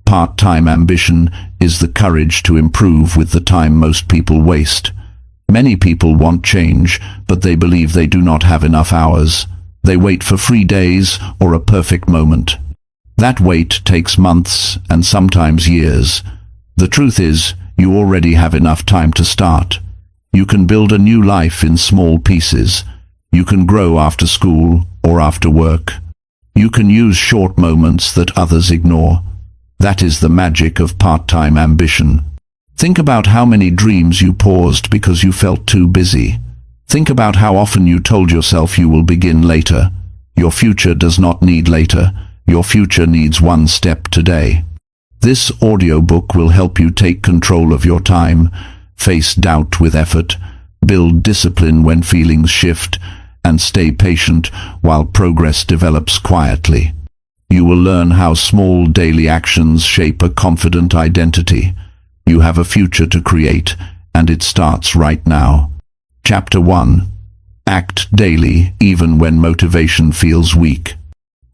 part-time ambition is the courage to improve with the time most people waste. Many people want change, but they believe they do not have enough hours. They wait for free days or a perfect moment. That wait takes months and sometimes years. The truth is, you already have enough time to start. You can build a new life in small pieces. You can grow after school or after work. You can use short moments that others ignore. That is the magic of part-time ambition. Think about how many dreams you paused because you felt too busy. Think about how often you told yourself you will begin later. Your future does not need later. Your future needs one step today. This audiobook will help you take control of your time, face doubt with effort, build discipline when feelings shift, and stay patient while progress develops quietly. You will learn how small daily actions shape a confident identity. You have a future to create, and it starts right now. Chapter 1. Act daily, even when motivation feels weak.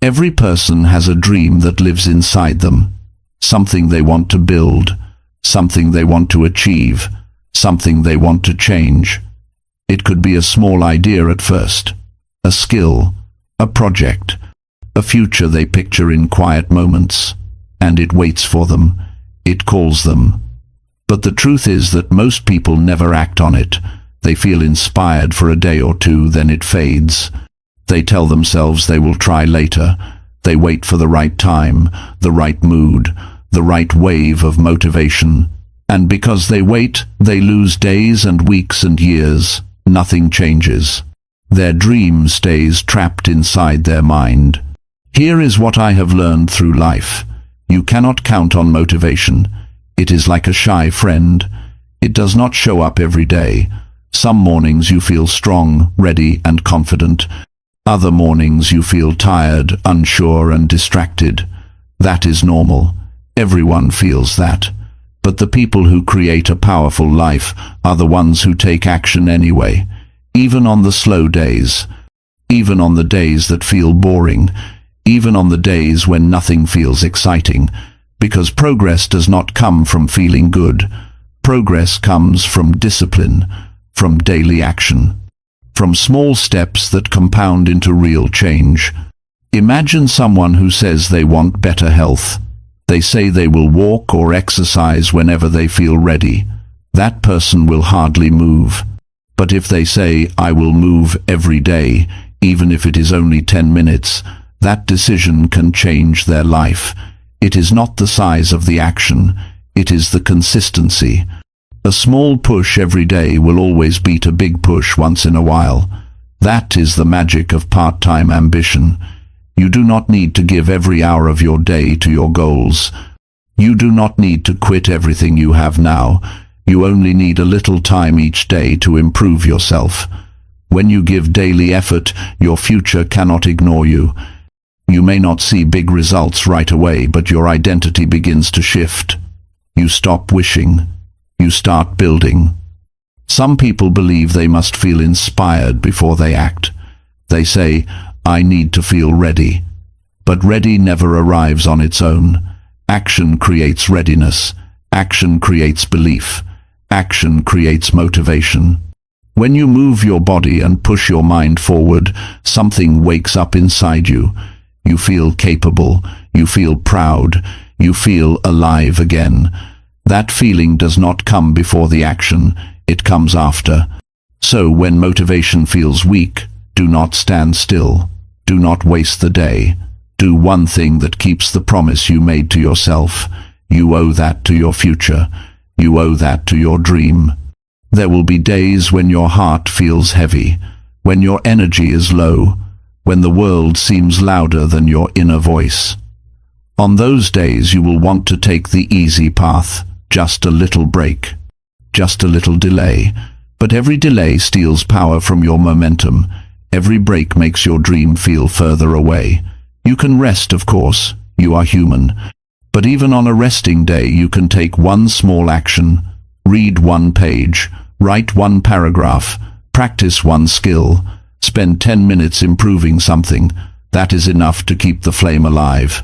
Every person has a dream that lives inside them. Something they want to build, something they want to achieve, something they want to change. It could be a small idea at first, a skill, a project, a future they picture in quiet moments, and it waits for them, it calls them. But the truth is that most people never act on it. They feel inspired for a day or two, then it fades. They tell themselves they will try later. They wait for the right time, the right mood, the right wave of motivation. And because they wait, they lose days and weeks and years. Nothing changes. Their dream stays trapped inside their mind. Here is what I have learned through life. You cannot count on motivation. It is like a shy friend. It does not show up every day. Some mornings you feel strong, ready, and confident. Other mornings you feel tired, unsure, and distracted. That is normal. Everyone feels that. But the people who create a powerful life are the ones who take action anyway, even on the slow days, even on the days that feel boring, even on the days when nothing feels exciting, because progress does not come from feeling good. Progress comes from discipline, from daily action, from small steps that compound into real change. Imagine someone who says they want better health. They say they will walk or exercise whenever they feel ready. That person will hardly move. But if they say, I will move every day, even if it is only 10 minutes, that decision can change their life. It is not the size of the action, it is the consistency. A small push every day will always beat a big push once in a while. That is the magic of part-time ambition. You do not need to give every hour of your day to your goals. You do not need to quit everything you have now. You only need a little time each day to improve yourself. When you give daily effort, your future cannot ignore you. You may not see big results right away, but your identity begins to shift. You stop wishing. You start building. Some people believe they must feel inspired before they act. They say, I need to feel ready. But ready never arrives on its own. Action creates readiness. Action creates belief. Action creates motivation. When you move your body and push your mind forward, something wakes up inside you. You feel capable. You feel proud. You feel alive again. That feeling does not come before the action. It comes after. So when motivation feels weak, do not stand still. Do not waste the day. Do one thing that keeps the promise you made to yourself. You owe that to your future. You owe that to your dream. There will be days when your heart feels heavy, when your energy is low, when the world seems louder than your inner voice. On those days you will want to take the easy path, just a little break, just a little delay. But every delay steals power from your momentum. Every break makes your dream feel further away. You can rest, of course. You are human. But even on a resting day, you can take one small action. Read one page. Write one paragraph. Practice one skill. Spend 10 minutes improving something. That is enough to keep the flame alive.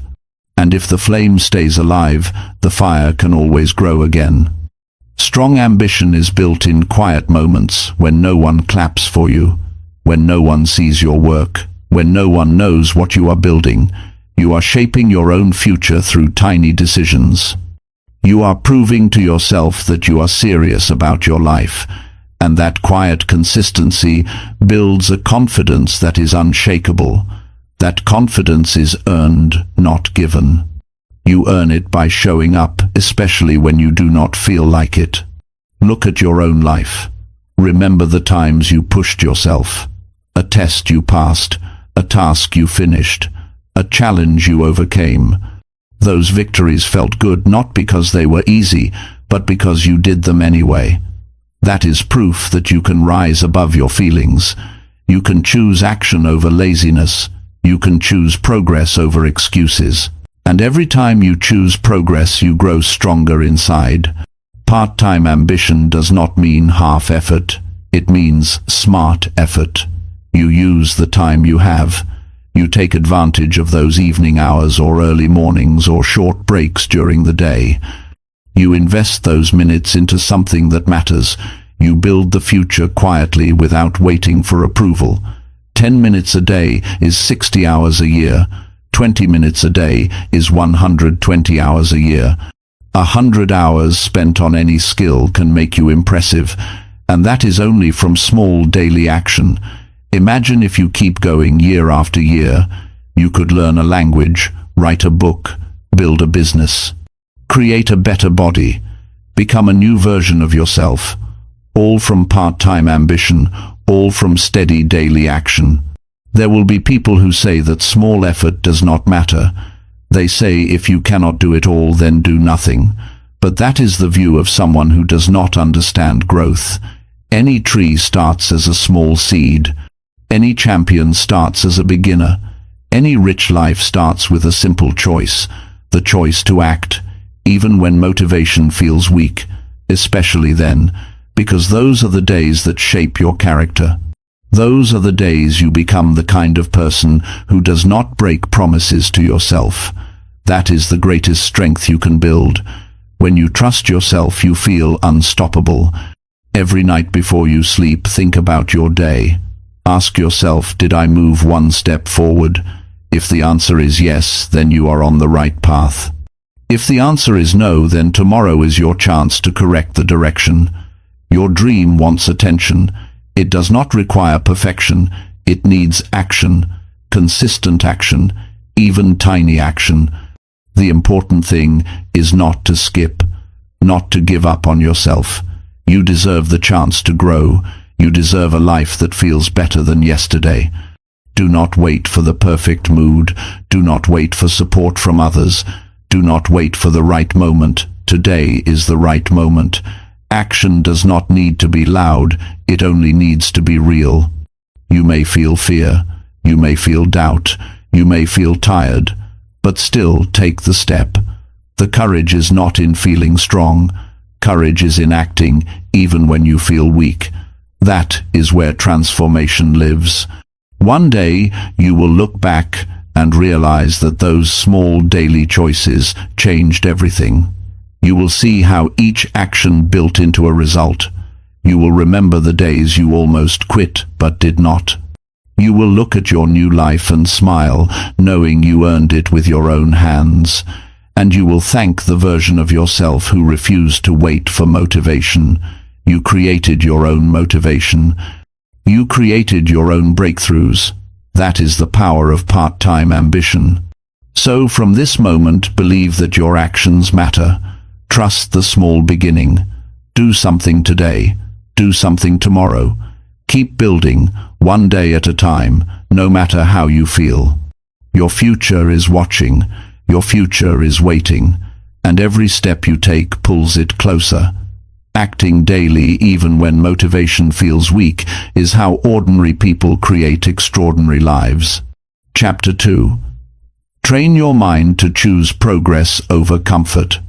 And if the flame stays alive, the fire can always grow again. Strong ambition is built in quiet moments when no one claps for you, when no one sees your work, when no one knows what you are building. You are shaping your own future through tiny decisions. You are proving to yourself that you are serious about your life, and that quiet consistency builds a confidence that is unshakable. That confidence is earned, not given. You earn it by showing up, especially when you do not feel like it. Look at your own life. Remember the times you pushed yourself. A test you passed, a task you finished, a challenge you overcame. Those victories felt good not because they were easy, but because you did them anyway. That is proof that you can rise above your feelings. You can choose action over laziness. You can choose progress over excuses. And every time you choose progress, you grow stronger inside. Part-time ambition does not mean half effort. It means smart effort. You use the time you have. You take advantage of those evening hours or early mornings or short breaks during the day. You invest those minutes into something that matters. You build the future quietly without waiting for approval. 10 minutes a day is 60 hours a year. 20 minutes a day is 120 hours a year. 100 hours spent on any skill can make you impressive, and that is only from small daily action. Imagine if you keep going year after year. You could learn a language, write a book, build a business, create a better body, become a new version of yourself. All from part-time ambition, all from steady daily action. There will be people who say that small effort does not matter. They say if you cannot do it all, then do nothing. But that is the view of someone who does not understand growth. Any tree starts as a small seed. Any champion starts as a beginner. Any rich life starts with a simple choice, the choice to act, even when motivation feels weak, especially then, because those are the days that shape your character. Those are the days you become the kind of person who does not break promises to yourself. That is the greatest strength you can build. When you trust yourself, you feel unstoppable. Every night before you sleep, think about your day. Ask yourself, did I move one step forward? If the answer is yes, then you are on the right path. If the answer is no, then tomorrow is your chance to correct the direction. Your dream wants attention. It does not require perfection. It needs action, consistent action, even tiny action. The important thing is not to skip, not to give up on yourself. You deserve the chance to grow. You deserve a life that feels better than yesterday. Do not wait for the perfect mood. Do not wait for support from others. Do not wait for the right moment. Today is the right moment. Action does not need to be loud. It only needs to be real. You may feel fear. You may feel doubt. You may feel tired. But still take the step. The courage is not in feeling strong. Courage is in acting, even when you feel weak. That is where transformation lives. One day you will look back and realize that those small daily choices changed everything. You will see how each action built into a result. You will remember the days you almost quit but did not. You will look at your new life and smile, knowing you earned it with your own hands. And you will thank the version of yourself who refused to wait for motivation. You created your own motivation. You created your own breakthroughs. That is the power of part-time ambition. So from this moment, believe that your actions matter. Trust the small beginning. Do something today. Do something tomorrow. Keep building, one day at a time, no matter how you feel. Your future is watching. Your future is waiting. And every step you take pulls it closer. Acting daily, even when motivation feels weak, is how ordinary people create extraordinary lives. Chapter 2. Train your mind to choose progress over comfort.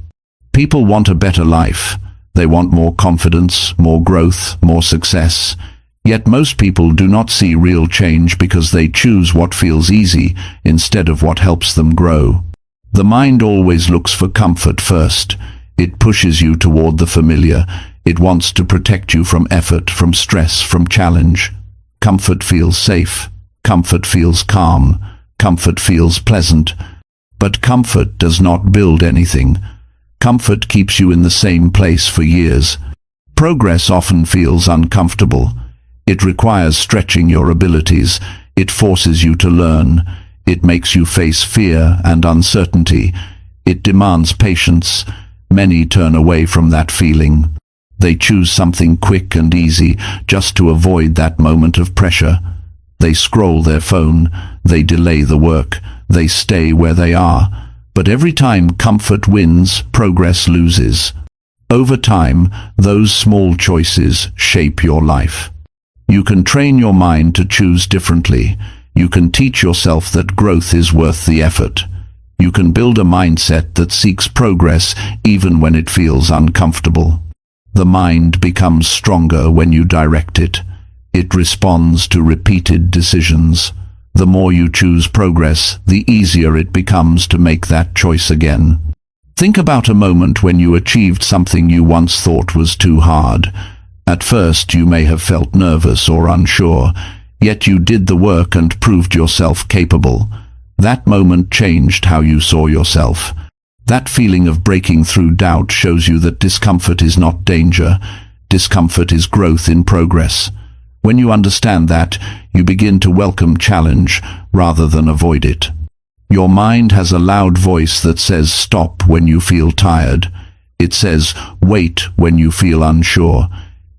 People want a better life. They want more confidence, more growth, more success. Yet most people do not see real change because they choose what feels easy instead of what helps them grow. The mind always looks for comfort first. It pushes you toward the familiar. It wants to protect you from effort, from stress, from challenge. Comfort feels safe. Comfort feels calm. Comfort feels pleasant. But comfort does not build anything. Comfort keeps you in the same place for years. Progress often feels uncomfortable. It requires stretching your abilities. It forces you to learn. It makes you face fear and uncertainty. It demands patience. Many turn away from that feeling. They choose something quick and easy just to avoid that moment of pressure. They scroll their phone. They delay the work. They stay where they are. But every time comfort wins, progress loses. Over time, those small choices shape your life. You can train your mind to choose differently. You can teach yourself that growth is worth the effort. You can build a mindset that seeks progress even when it feels uncomfortable. The mind becomes stronger when you direct it. It responds to repeated decisions. The more you choose progress, the easier it becomes to make that choice again. Think about a moment when you achieved something you once thought was too hard. At first you may have felt nervous or unsure, yet you did the work and proved yourself capable. That moment changed how you saw yourself. That feeling of breaking through doubt shows you that discomfort is not danger. Discomfort is growth in progress. When you understand that, you begin to welcome challenge rather than avoid it. Your mind has a loud voice that says stop when you feel tired. It says wait when you feel unsure.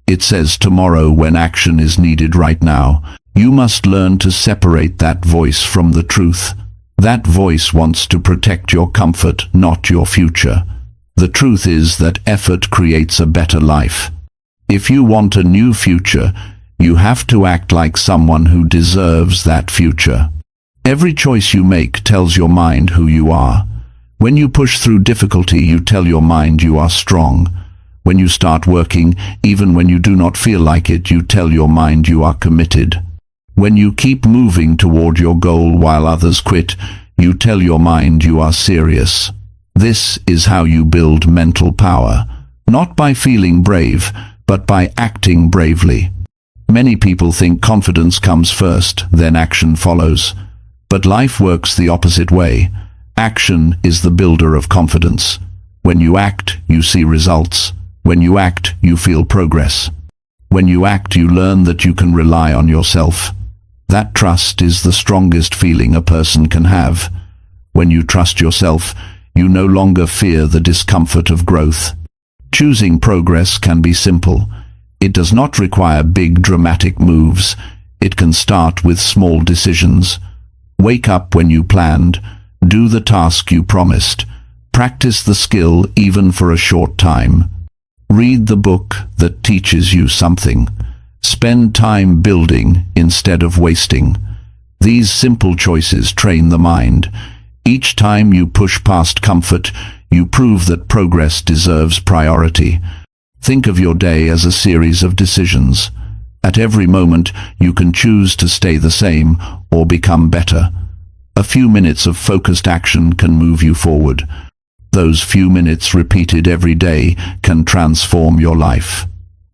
It says tomorrow when action is needed right now. You must learn to separate that voice from the truth. That voice wants to protect your comfort, not your future. The truth is that effort creates a better life. If you want a new future, you have to act like someone who deserves that future. Every choice you make tells your mind who you are. When you push through difficulty, you tell your mind you are strong. When you start working, even when you do not feel like it, you tell your mind you are committed. When you keep moving toward your goal while others quit, you tell your mind you are serious. This is how you build mental power, not by feeling brave, but by acting bravely. Many people think confidence comes first, then action follows. But life works the opposite way. Action is the builder of confidence. When you act, you see results. When you act, you feel progress. When you act, you learn that you can rely on yourself. That trust is the strongest feeling a person can have. When you trust yourself, you no longer fear the discomfort of growth. Choosing progress can be simple. It does not require big dramatic moves. It can start with small decisions. Wake up when you planned. Do the task you promised. Practice the skill even for a short time. Read the book that teaches you something. Spend time building instead of wasting. These simple choices train the mind. Each time you push past comfort, you prove that progress deserves priority. Think of your day as a series of decisions. At every moment, you can choose to stay the same or become better. A few minutes of focused action can move you forward. Those few minutes repeated every day can transform your life.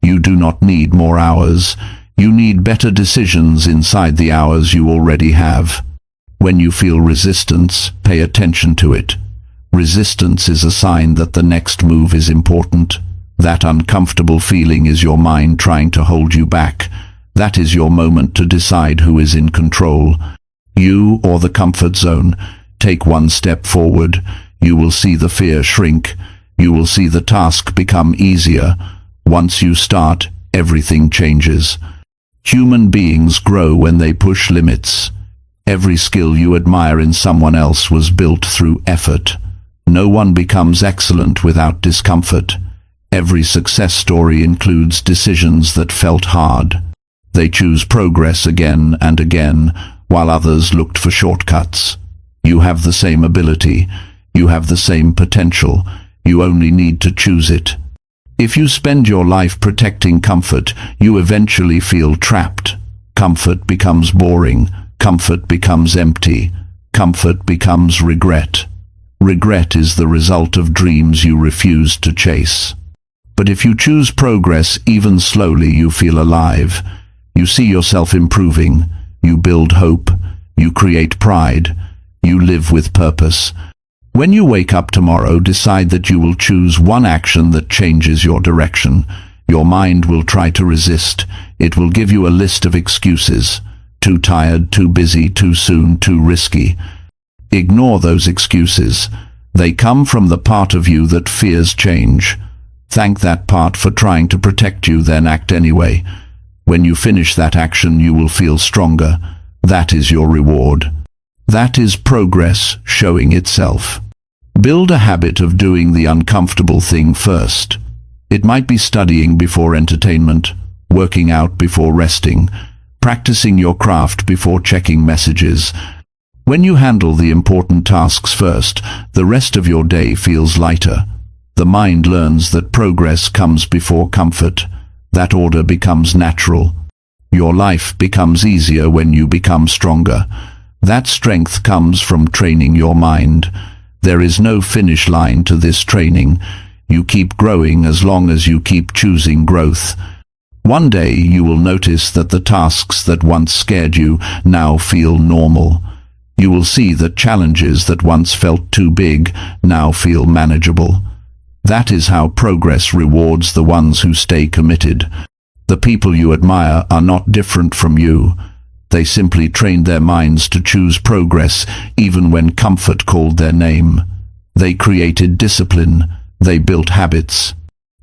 You do not need more hours. You need better decisions inside the hours you already have. When you feel resistance, pay attention to it. Resistance is a sign that the next move is important. That uncomfortable feeling is your mind trying to hold you back. That is your moment to decide who is in control. You or the comfort zone. Take one step forward. You will see the fear shrink. You will see the task become easier. Once you start, everything changes. Human beings grow when they push limits. Every skill you admire in someone else was built through effort. No one becomes excellent without discomfort. Every success story includes decisions that felt hard. They choose progress again and again, while others looked for shortcuts. You have the same ability. You have the same potential. You only need to choose it. If you spend your life protecting comfort, you eventually feel trapped. Comfort becomes boring. Comfort becomes empty. Comfort becomes regret. Regret is the result of dreams you refused to chase. But if you choose progress even slowly, you feel alive. You see yourself improving. You build hope. You create pride. You live with purpose. When you wake up tomorrow, decide that you will choose one action that changes your direction. Your mind will try to resist. It will give you a list of excuses. Too tired, too busy, too soon, too risky. Ignore those excuses. They come from the part of you that fears change. Thank that part for trying to protect you, then act anyway. When you finish that action, you will feel stronger. That is your reward. That is progress showing itself. Build a habit of doing the uncomfortable thing first. It might be studying before entertainment, working out before resting, practicing your craft before checking messages. When you handle the important tasks first, the rest of your day feels lighter. The mind learns that progress comes before comfort. That order becomes natural. Your life becomes easier when you become stronger. That strength comes from training your mind. There is no finish line to this training. You keep growing as long as you keep choosing growth. One day you will notice that the tasks that once scared you now feel normal. You will see that challenges that once felt too big now feel manageable. That is how progress rewards the ones who stay committed. The people you admire are not different from you. They simply trained their minds to choose progress even when comfort called their name. They created discipline. They built habits.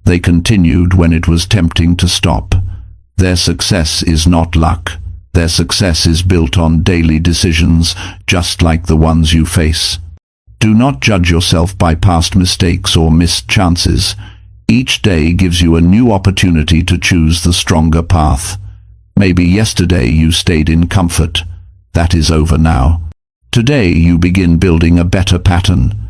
They continued when it was tempting to stop. Their success is not luck. Their success is built on daily decisions, just like the ones you face. Do not judge yourself by past mistakes or missed chances. Each day gives you a new opportunity to choose the stronger path. Maybe yesterday you stayed in comfort. That is over now. Today you begin building a better pattern.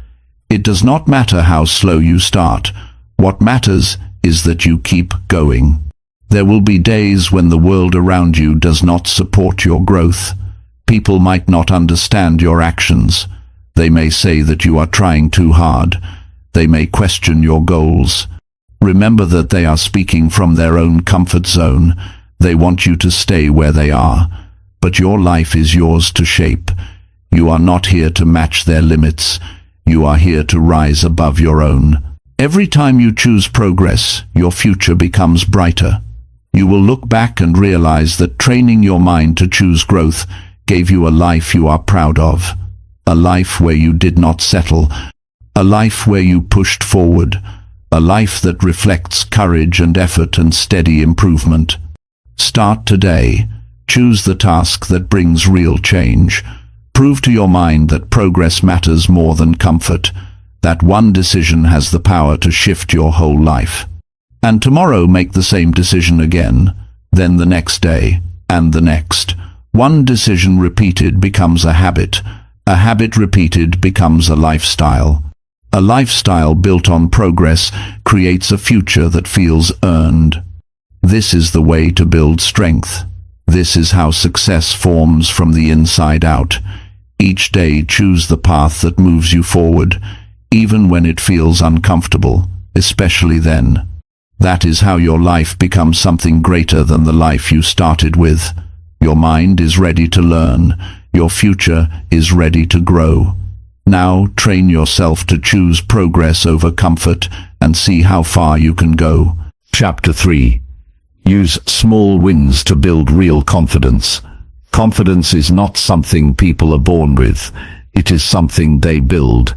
It does not matter how slow you start. What matters is that you keep going. There will be days when the world around you does not support your growth. People might not understand your actions. They may say that you are trying too hard. They may question your goals. Remember that they are speaking from their own comfort zone. They want you to stay where they are. But your life is yours to shape. You are not here to match their limits. You are here to rise above your own. Every time you choose progress, your future becomes brighter. You will look back and realize that training your mind to choose growth gave you a life you are proud of. A life where you did not settle. A life where you pushed forward. A life that reflects courage and effort and steady improvement. Start today. Choose the task that brings real change. Prove to your mind that progress matters more than comfort. That one decision has the power to shift your whole life. And tomorrow make the same decision again, then the next day, and the next. One decision repeated becomes a habit. A habit repeated becomes a lifestyle. A lifestyle built on progress creates a future that feels earned. This is the way to build strength. This is how success forms from the inside out. Each day choose the path that moves you forward, even when it feels uncomfortable, especially then. That is how your life becomes something greater than the life you started with. Your mind is ready to learn. Your future is ready to grow. Now train yourself to choose progress over comfort and see how far you can go. Chapter 3. Use small wins to build real confidence. Confidence is not something people are born with. It is something they build.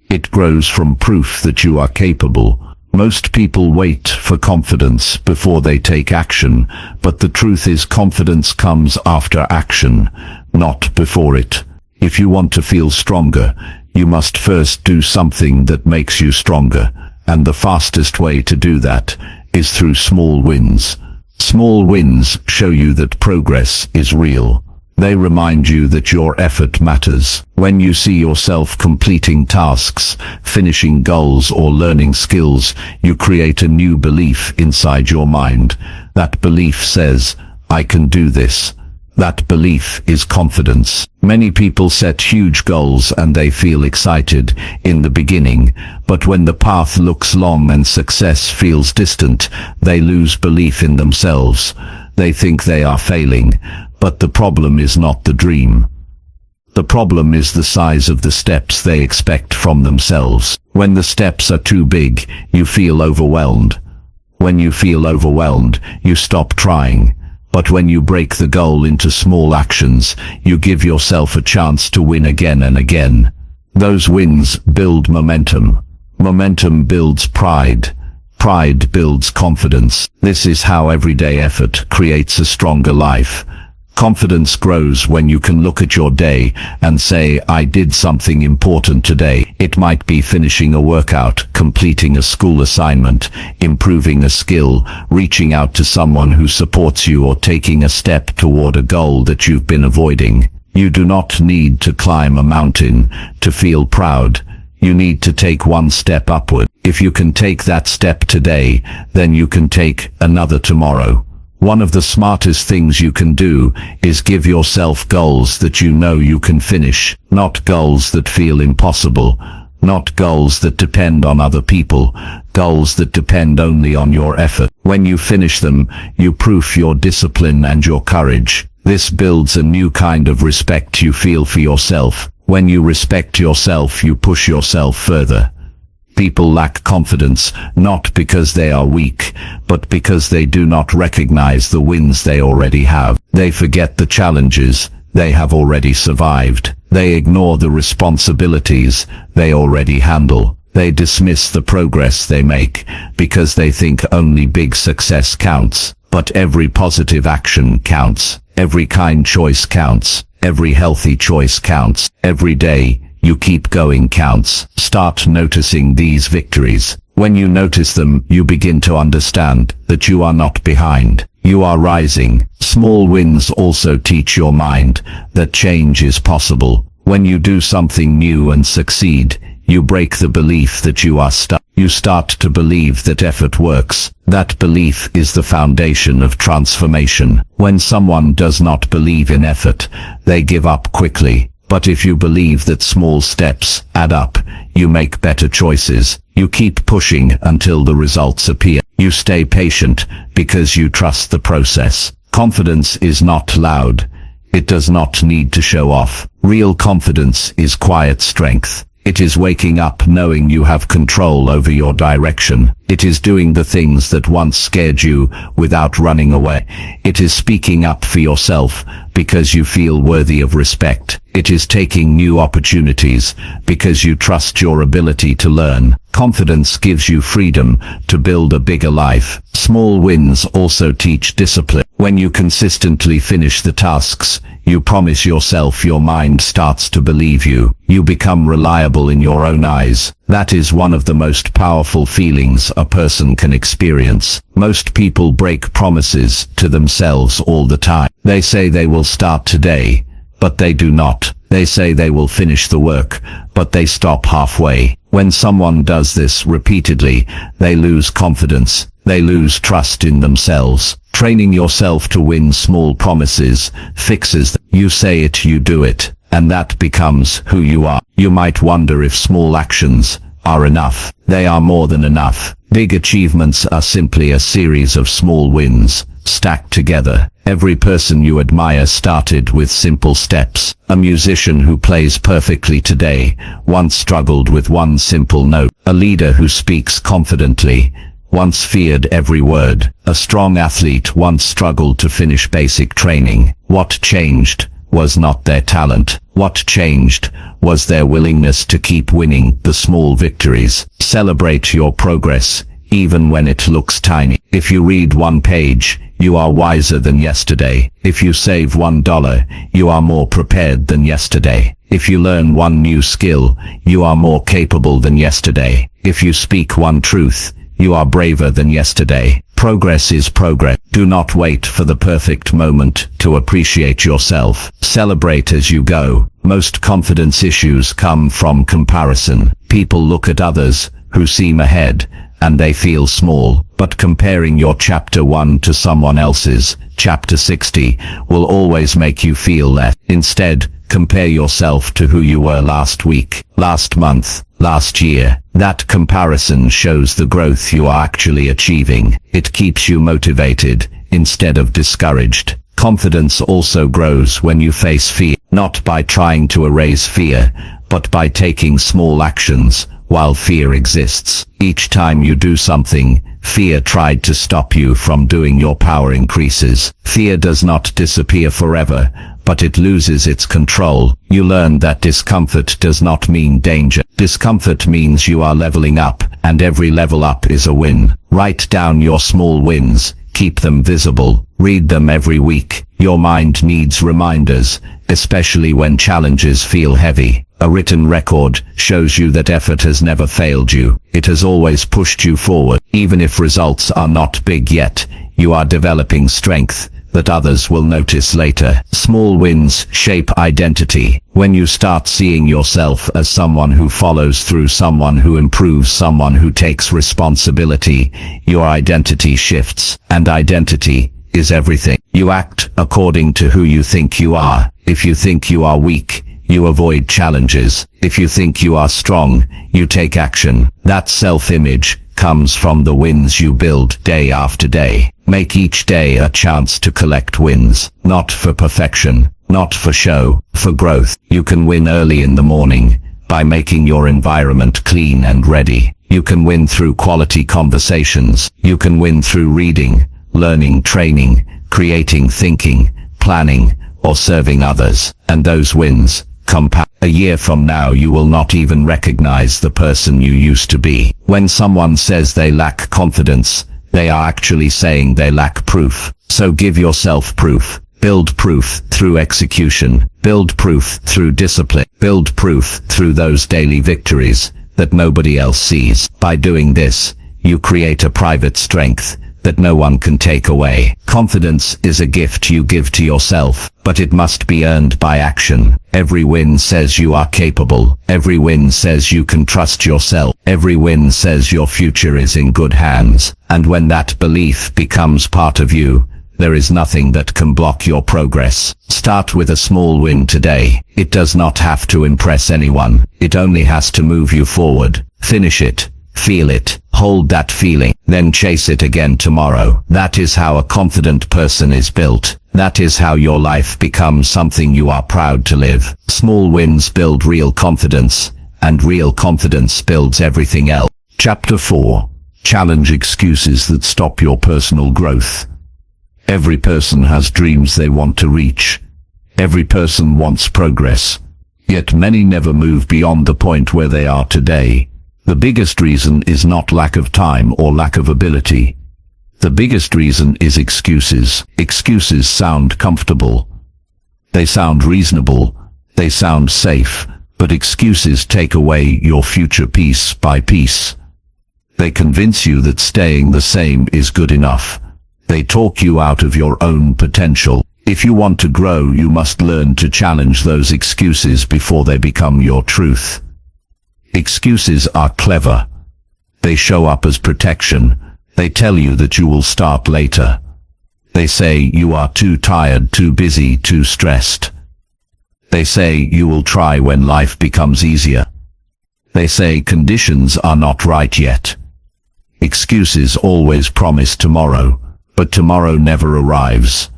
It grows from proof that you are capable. Most people wait for confidence before they take action, but the truth is confidence comes after action, not before it. If you want to feel stronger, you must first do something that makes you stronger, and the fastest way to do that is through small wins. Small wins show you that progress is real. They remind you that your effort matters. When you see yourself completing tasks, finishing goals, or learning skills, you create a new belief inside your mind. That belief says, "I can do this." That belief is confidence. Many people set huge goals and they feel excited in the beginning, but when the path looks long and success feels distant, they lose belief in themselves. They think they are failing, but the problem is not the dream. The problem is the size of the steps they expect from themselves. When the steps are too big, you feel overwhelmed. When you feel overwhelmed, you stop trying. But when you break the goal into small actions, you give yourself a chance to win again and again. Those wins build momentum. Momentum builds pride. Pride builds confidence. This is how everyday effort creates a stronger life. Confidence grows when you can look at your day and say, I did something important today. It might be finishing a workout, completing a school assignment, improving a skill, reaching out to someone who supports you, or taking a step toward a goal that you've been avoiding. You do not need to climb a mountain to feel proud. You need to take one step upward. If you can take that step today, then you can take another tomorrow. One of the smartest things you can do is give yourself goals that you know you can finish, not goals that feel impossible, not goals that depend on other people, goals that depend only on your effort. When you finish them, you prove your discipline and your courage. This builds a new kind of respect you feel for yourself. When you respect yourself, you push yourself further. People lack confidence, not because they are weak, but because they do not recognize the wins they already have. They forget the challenges they have already survived. They ignore the responsibilities they already handle. They dismiss the progress they make because they think only big success counts. But every positive action counts. Every kind choice counts. Every healthy choice counts. Every day you keep going counts. Start noticing these victories. When you notice them, you begin to understand that you are not behind. You are rising. Small wins also teach your mind that change is possible. When you do something new and succeed, you break the belief that you are stuck. You start to believe that effort works. That belief is the foundation of transformation. When someone does not believe in effort, they give up quickly. But if you believe that small steps add up, you make better choices. You keep pushing until the results appear. You stay patient because you trust the process. Confidence is not loud. It does not need to show off. Real confidence is quiet strength. It is waking up knowing you have control over your direction. It is doing the things that once scared you without running away. It is speaking up for yourself because you feel worthy of respect. It is taking new opportunities because you trust your ability to learn. Confidence gives you freedom to build a bigger life. Small wins also teach discipline. When you consistently finish the tasks you promise yourself, your mind starts to believe you. You become reliable in your own eyes. That is one of the most powerful feelings a person can experience. Most people break promises to themselves all the time. They say they will start today, but they do not. They say they will finish the work, but they stop halfway. When someone does this repeatedly, they lose confidence. They lose trust in themselves. Training yourself to win small promises fixes them. You say it, you do it, and that becomes who you are. You might wonder if small actions are enough. They are more than enough. Big achievements are simply a series of small wins stacked together. Every person you admire started with simple steps. A musician who plays perfectly today once struggled with one simple note. A leader who speaks confidently once feared every word. A strong athlete once struggled to finish basic training. What changed was not their talent. What changed was their willingness to keep winning the small victories. Celebrate your progress, even when it looks tiny. If you read one page, you are wiser than yesterday. If you save $1, you are more prepared than yesterday. If you learn one new skill, you are more capable than yesterday. If you speak one truth, you are braver than yesterday. Progress is progress. Do not wait for the perfect moment to appreciate yourself. Celebrate as you go. Most confidence issues come from comparison. People look at others who seem ahead, and they feel small. But comparing your chapter 1 to someone else's, chapter 60, will always make you feel less. Instead, compare yourself to who you were last week, last month, last year. That comparison shows the growth you are actually achieving. It keeps you motivated instead of discouraged. Confidence also grows when you face fear, not by trying to erase fear, but by taking small actions while fear exists. Each time you do something fear tried to stop you from doing, your power increases. Fear does not disappear forever, but it loses its control. You learn that discomfort does not mean danger. Discomfort means you are leveling up, and every level up is a win. Write down your small wins. Keep them visible. Read them every week. Your mind needs reminders, especially when challenges feel heavy. A written record shows you that effort has never failed you. It has always pushed you forward. Even if results are not big yet, you are developing strength that others will notice later. Small wins shape identity. When you start seeing yourself as someone who follows through, someone who improves, someone who takes responsibility, your identity shifts. And identity is everything. You act according to who you think you are. If you think you are weak, you avoid challenges. If you think you are strong, you take action. That self-image comes from the wins you build day after day. Make each day a chance to collect wins, not for perfection, not for show, for growth. You can win early in the morning by making your environment clean and ready. You can win through quality conversations. You can win through reading, learning, training, creating, thinking, planning, or serving others. And those wins compound. A year from now you will not even recognize the person you used to be. When someone says they lack confidence, they are actually saying they lack proof. So give yourself proof. Build proof through execution. Build proof through discipline. Build proof through those daily victories that nobody else sees. By doing this, you create a private strength that no one can take away. Confidence is a gift you give to yourself, but it must be earned by action. Every win says you are capable. Every win says you can trust yourself. Every win says your future is in good hands. And when that belief becomes part of you, there is nothing that can block your progress. Start with a small win today. It does not have to impress anyone. It only has to move you forward. Finish it. Feel it. Hold that feeling. Then chase it again tomorrow. That is how a confident person is built. That is how your life becomes something you are proud to live. Small wins build real confidence, and real confidence builds everything else. Chapter 4. Challenge excuses that stop your personal growth. Every person has dreams they want to reach. Every person wants progress. Yet many never move beyond the point where they are today. The biggest reason is not lack of time or lack of ability. The biggest reason is excuses. Excuses sound comfortable. They sound reasonable. They sound safe. But excuses take away your future piece by piece. They convince you that staying the same is good enough. They talk you out of your own potential. If you want to grow, you must learn to challenge those excuses before they become your truth. Excuses are clever. They show up as protection. They tell you that you will start later. They say you are too tired, too busy, too stressed. They say you will try when life becomes easier. They say conditions are not right yet. Excuses always promise tomorrow, but tomorrow never arrives.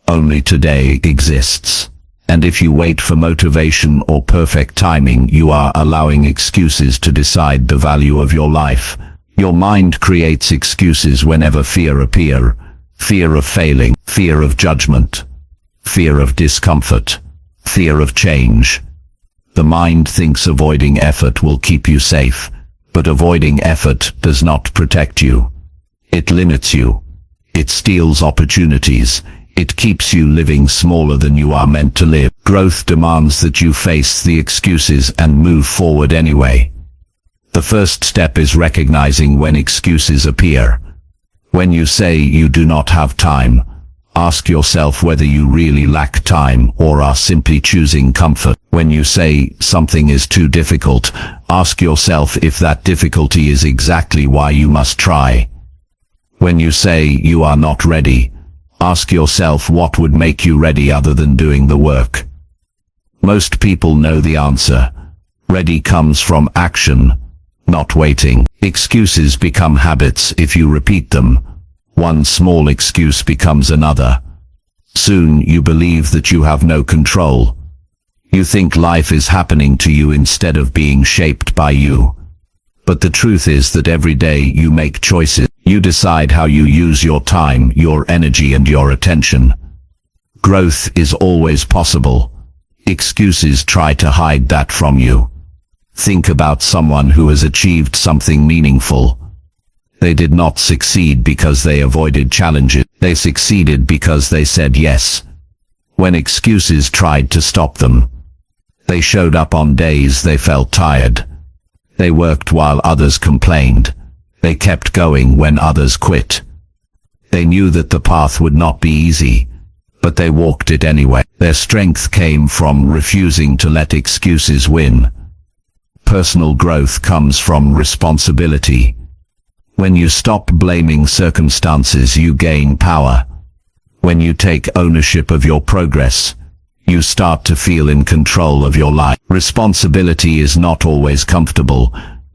Only today exists. And if you wait for motivation or perfect timing, you are allowing excuses to decide the value of your life. Your mind creates excuses whenever fear appears. Fear of failing, fear of judgment, fear of discomfort, fear of change. The mind thinks avoiding effort will keep you safe, but avoiding effort does not protect you. It limits you. It steals opportunities. It keeps you living smaller than you are meant to live. Growth demands that you face the excuses and move forward anyway. The first step is recognizing when excuses appear. When you say you do not have time, ask yourself whether you really lack time or are simply choosing comfort. When you say something is too difficult, ask yourself if that difficulty is exactly why you must try. When you say you are not ready, ask yourself what would make you ready other than doing the work. Most people know the answer. Ready comes from action, not waiting. Excuses become habits if you repeat them. One small excuse becomes another. Soon you believe that you have no control. You think life is happening to you instead of being shaped by you. But the truth is that every day you make choices. You decide how you use your time, your energy, and your attention. Growth is always possible. Excuses try to hide that from you. Think about someone who has achieved something meaningful. They did not succeed because they avoided challenges. They succeeded because they said yes. When excuses tried to stop them, they showed up on days they felt tired. They worked while others complained. They kept going when others quit. They knew that the path would not be easy, but they walked it anyway. Their strength came from refusing to let excuses win. Personal growth comes from responsibility. When you stop blaming circumstances, you gain power. When you take ownership of your progress, you start to feel in control of your life. Responsibility is not always comfortable,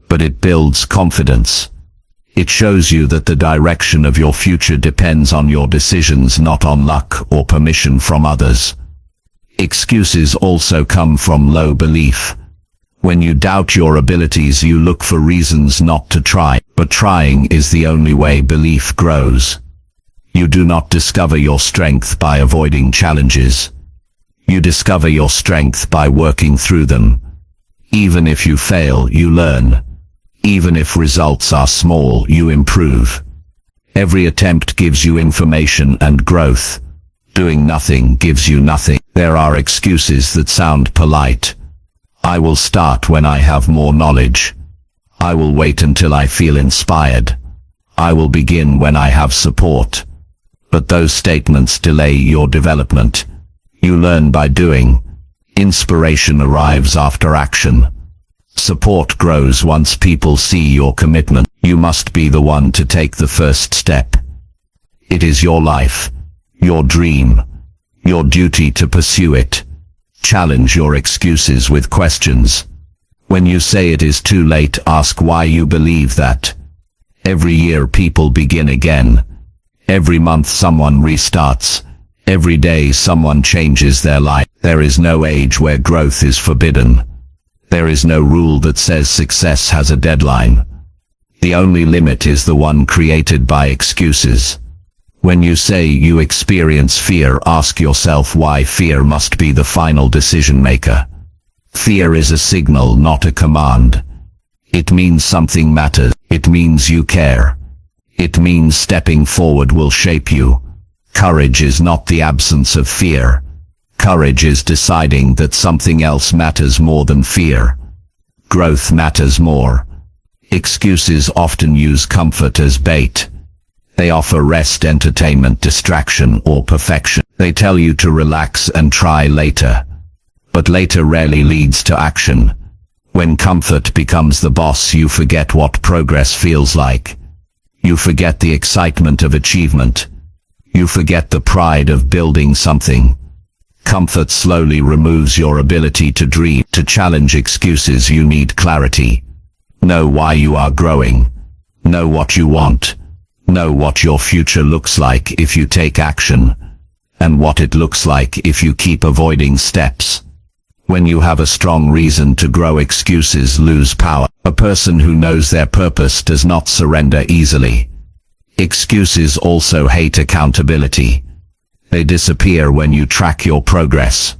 but it builds confidence. It shows you that the direction of your future depends on your decisions, not on luck or permission from others. Excuses also come from low belief. When you doubt your abilities, you look for reasons not to try, but trying is the only way belief grows. You do not discover your strength by avoiding challenges. You discover your strength by working through them. Even if you fail, you learn. Even if results are small, you improve. Every attempt gives you information and growth. Doing nothing gives you nothing. There are excuses that sound polite. I will start when I have more knowledge. I will wait until I feel inspired. I will begin when I have support. But those statements delay your development. You learn by doing. Inspiration arrives after action. Support grows once people see your commitment. You must be the one to take the first step. It is your life, your dream, your duty to pursue it. Challenge your excuses with questions. When you say it is too late, ask why you believe that. Every year people begin again. Every month someone restarts. Every day someone changes their life. There is no age where growth is forbidden. There is no rule that says success has a deadline. The only limit is the one created by excuses. When you say you experience fear, ask yourself why fear must be the final decision maker. Fear is a signal, not a command. It means something matters. It means you care. It means stepping forward will shape you. Courage is not the absence of fear. Courage is deciding that something else matters more than fear. Growth matters more. Excuses often use comfort as bait. They offer rest, entertainment, distraction, or perfection. They tell you to relax and try later. But later rarely leads to action. When comfort becomes the boss, you forget what progress feels like. You forget the excitement of achievement. You forget the pride of building something. Comfort slowly removes your ability to dream. To challenge excuses, you need clarity. Know why you are growing. Know what you want. Know what your future looks like if you take action, and what it looks like if you keep avoiding steps. When you have a strong reason to grow, excuses lose power. A person who knows their purpose does not surrender easily. Excuses also hate accountability. They disappear when you track your progress.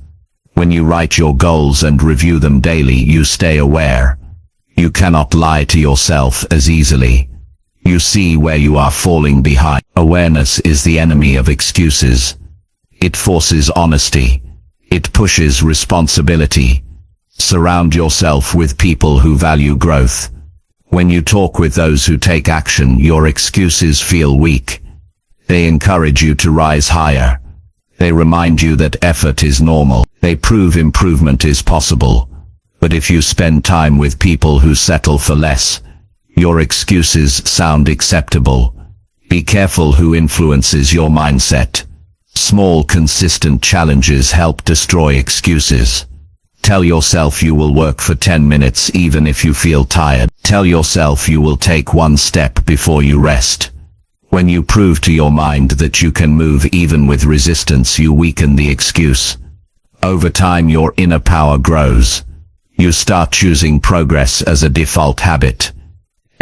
When you write your goals and review them daily, you stay aware. You cannot lie to yourself as easily. You see where you are falling behind. Awareness is the enemy of excuses. It forces honesty. It pushes responsibility. Surround yourself with people who value growth. When you talk with those who take action, your excuses feel weak. They encourage you to rise higher. They remind you that effort is normal. They prove improvement is possible. But if you spend time with people who settle for less, your excuses sound acceptable. Be careful who influences your mindset. Small, consistent challenges help destroy excuses. Tell yourself you will work for 10 minutes even if you feel tired. Tell yourself you will take one step before you rest. When you prove to your mind that you can move even with resistance, you weaken the excuse. Over time, your inner power grows. You start choosing progress as a default habit.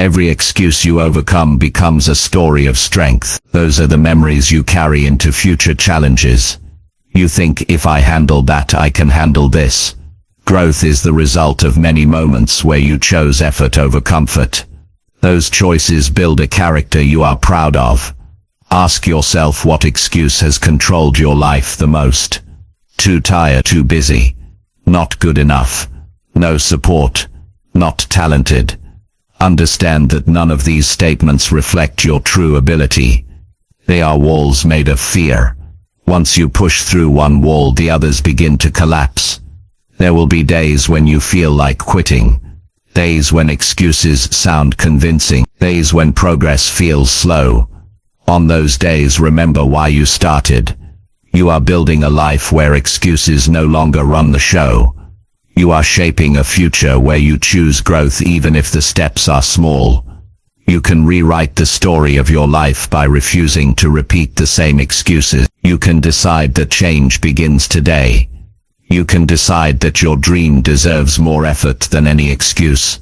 Every excuse you overcome becomes a story of strength. Those are the memories you carry into future challenges. You think, if I handle that, I can handle this. Growth is the result of many moments where you chose effort over comfort. Those choices build a character you are proud of. Ask yourself, what excuse has controlled your life the most? Too tired, too busy, not good enough, no support, not talented. Understand that none of these statements reflect your true ability. They are walls made of fear. Once you push through one wall, the others begin to collapse. There will be days when you feel like quitting. Days when excuses sound convincing. Days when progress feels slow. On those days, remember why you started. You are building a life where excuses no longer run the show. You are shaping a future where you choose growth even if the steps are small. You can rewrite the story of your life by refusing to repeat the same excuses. You can decide that change begins today. You can decide that your dream deserves more effort than any excuse.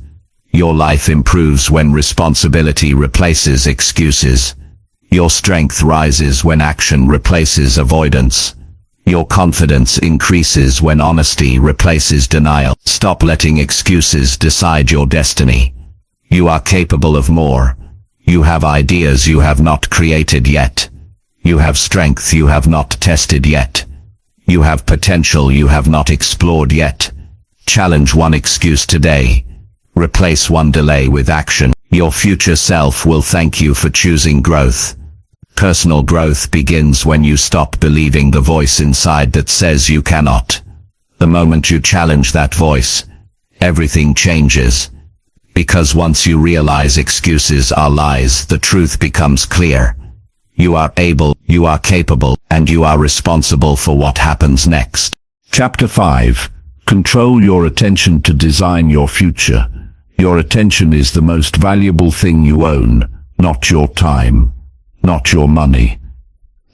Your life improves when responsibility replaces excuses. Your strength rises when action replaces avoidance. Your confidence increases when honesty replaces denial. Stop letting excuses decide your destiny. You are capable of more. You have ideas you have not created yet. You have strength you have not tested yet. You have potential you have not explored yet. Challenge one excuse today. Replace one delay with action. Your future self will thank you for choosing growth. Personal growth begins when you stop believing the voice inside that says you cannot. The moment you challenge that voice, everything changes. Because once you realize excuses are lies, the truth becomes clear. You are able, you are capable, and you are responsible for what happens next. Chapter 5. Control your attention to design your future. Your attention is the most valuable thing you own, not your time, not your money.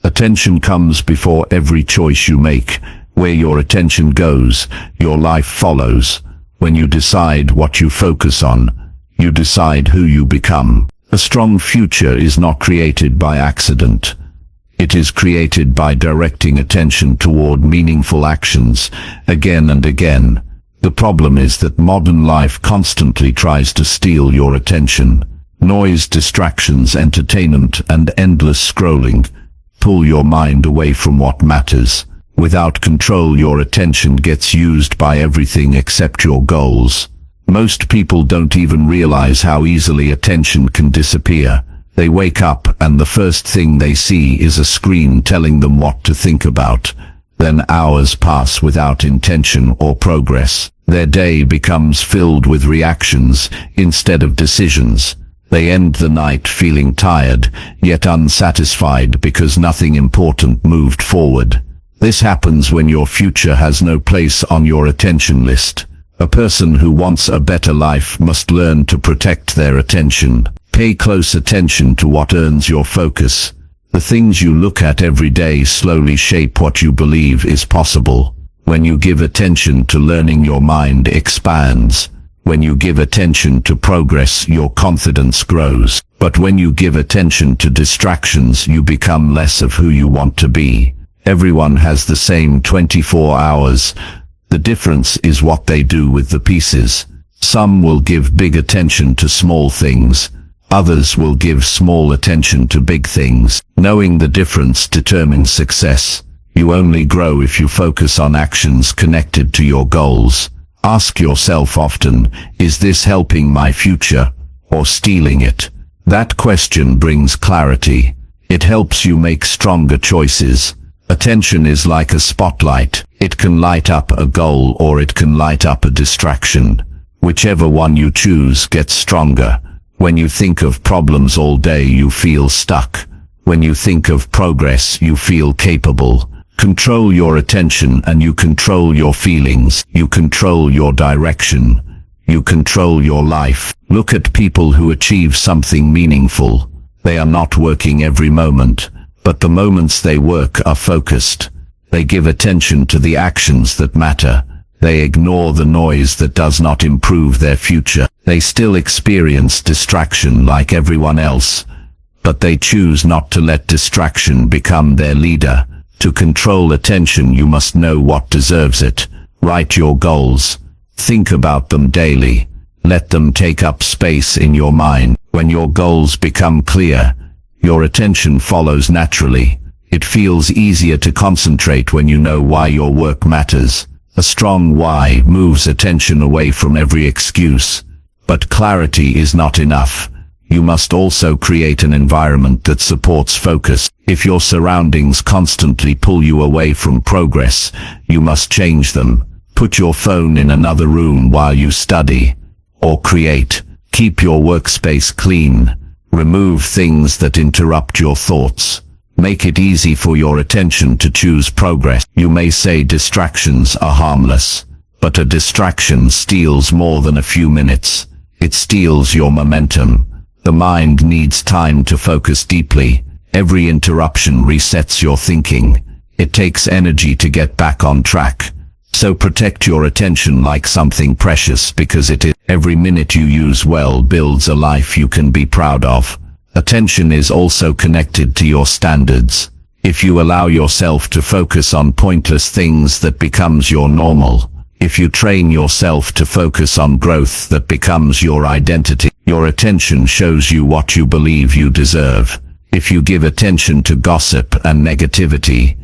Attention comes before every choice you make. Where your attention goes, your life follows. When you decide what you focus on, you decide who you become. A strong future is not created by accident. It is created by directing attention toward meaningful actions again and again. The problem is that modern life constantly tries to steal your attention. Noise, distractions, entertainment, and endless scrolling pull your mind away from what matters. Without control, your attention gets used by everything except your goals. Most people don't even realize how easily attention can disappear. They wake up and the first thing they see is a screen telling them what to think about. Then hours pass without intention or progress. Their day becomes filled with reactions instead of decisions. They end the night feeling tired, yet unsatisfied because nothing important moved forward. This happens when your future has no place on your attention list. A person who wants a better life must learn to protect their attention. Pay close attention to what earns your focus. The things you look at every day slowly shape what you believe is possible. When you give attention to learning, your mind expands. When you give attention to progress, your confidence grows. But when you give attention to distractions, you become less of who you want to be. Everyone has the same 24 hours. The difference is what they do with the pieces. Some will give big attention to small things. Others will give small attention to big things. Knowing the difference determines success. You only grow if you focus on actions connected to your goals. Ask yourself often, is this helping my future or stealing it? That question brings clarity. It helps you make stronger choices. Attention is like a spotlight. It can light up a goal or it can light up a distraction. Whichever one you choose gets stronger. When you think of problems all day, you feel stuck. When you think of progress, you feel capable. Control your attention and you control your feelings. You control your direction. You control your life. Look at people who achieve something meaningful. They are not working every moment, but the moments they work are focused. They give attention to the actions that matter. They ignore the noise that does not improve their future. They still experience distraction like everyone else, but they choose not to let distraction become their leader. To control attention, you must know what deserves it. Write your goals. Think about them daily. Let them take up space in your mind. When your goals become clear, your attention follows naturally. It feels easier to concentrate when you know why your work matters. A strong why moves attention away from every excuse. But clarity is not enough. You must also create an environment that supports focus. If your surroundings constantly pull you away from progress, you must change them. Put your phone in another room while you study or create. Keep your workspace clean. Remove things that interrupt your thoughts. Make it easy for your attention to choose progress. You may say distractions are harmless, but a distraction steals more than a few minutes. It steals your momentum. The mind needs time to focus deeply. Every interruption resets your thinking. It takes energy to get back on track. So protect your attention like something precious, because it is. Every minute you use well builds a life you can be proud of. Attention is also connected to your standards. If you allow yourself to focus on pointless things, that becomes your normal. If you train yourself to focus on growth, that becomes your identity. Your attention shows you what you believe you deserve. If you give attention to gossip and negativity,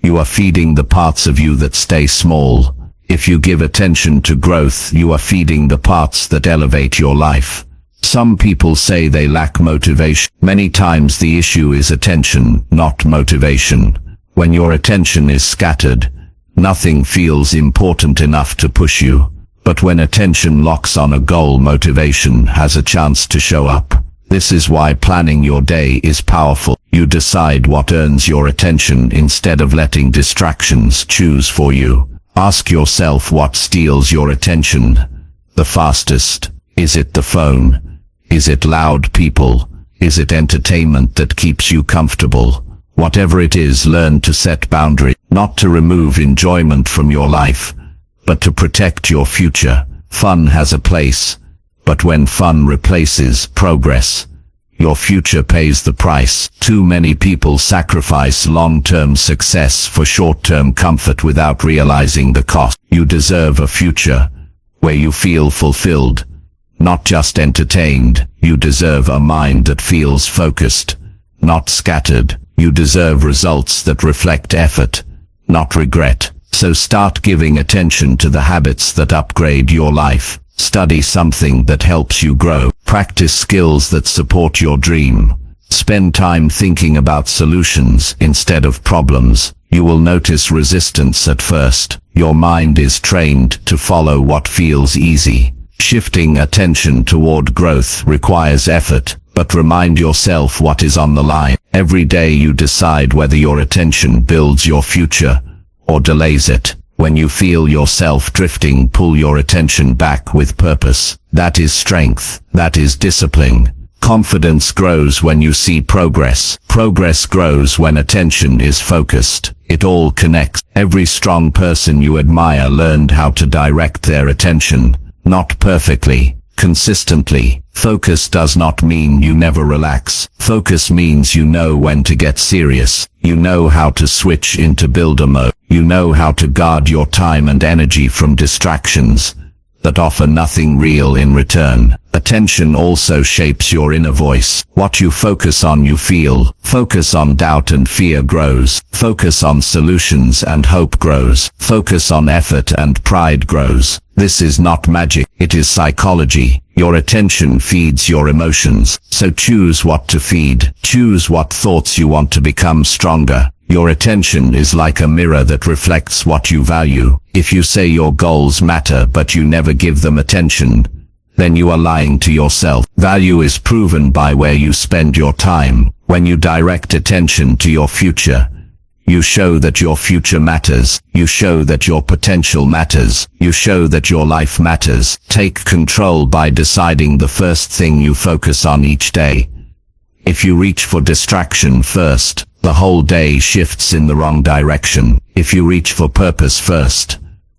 you are feeding the parts of you that stay small. If you give attention to growth, you are feeding the parts that elevate your life. Some people say they lack motivation. Many times the issue is attention, not motivation. When your attention is scattered, nothing feels important enough to push you. But when attention locks on a goal, motivation has a chance to show up. This is why planning your day is powerful. You decide what earns your attention instead of letting distractions choose for you. Ask yourself what steals your attention the fastest. Is it the phone? Is it loud people? Is it entertainment that keeps you comfortable? Whatever it is, learn to set boundaries, not to remove enjoyment from your life, but to protect your future. Fun has a place, but when fun replaces progress, your future pays the price. Too many people sacrifice long-term success for short-term comfort without realizing the cost. You deserve a future where you feel fulfilled, not just entertained. You deserve a mind that feels focused, not scattered. You deserve results that reflect effort, not regret. So start giving attention to the habits that upgrade your life. Study something that helps you grow. Practice skills that support your dream. Spend time thinking about solutions instead of problems. You will notice resistance at first. Your mind is trained to follow what feels easy. Shifting attention toward growth requires effort, but remind yourself what is on the line. Every day you decide whether your attention builds your future or delays it. When you feel yourself drifting, pull your attention back with purpose. That is strength. That is discipline. Confidence grows when you see progress. Progress grows when attention is focused. It all connects. Every strong person you admire learned how to direct their attention. Not perfectly, consistently. Focus does not mean you never relax. Focus means you know when to get serious. You know how to switch into builder mode. You know how to guard your time and energy from distractions that offer nothing real in return. Attention also shapes your inner voice. What you focus on, you feel. Focus on doubt and fear grows. Focus on solutions and hope grows. Focus on effort and pride grows. This is not magic, it is psychology. Your attention feeds your emotions, so choose what to feed. Choose what thoughts you want to become stronger. Your attention is like a mirror that reflects what you value. If you say your goals matter but you never give them attention, then you are lying to yourself. Value is proven by where you spend your time. When you direct attention to your future, you show that your future matters. You show that your potential matters. You show that your life matters. Take control by deciding the first thing you focus on each day. If you reach for distraction first, the whole day shifts in the wrong direction. If you reach for purpose first,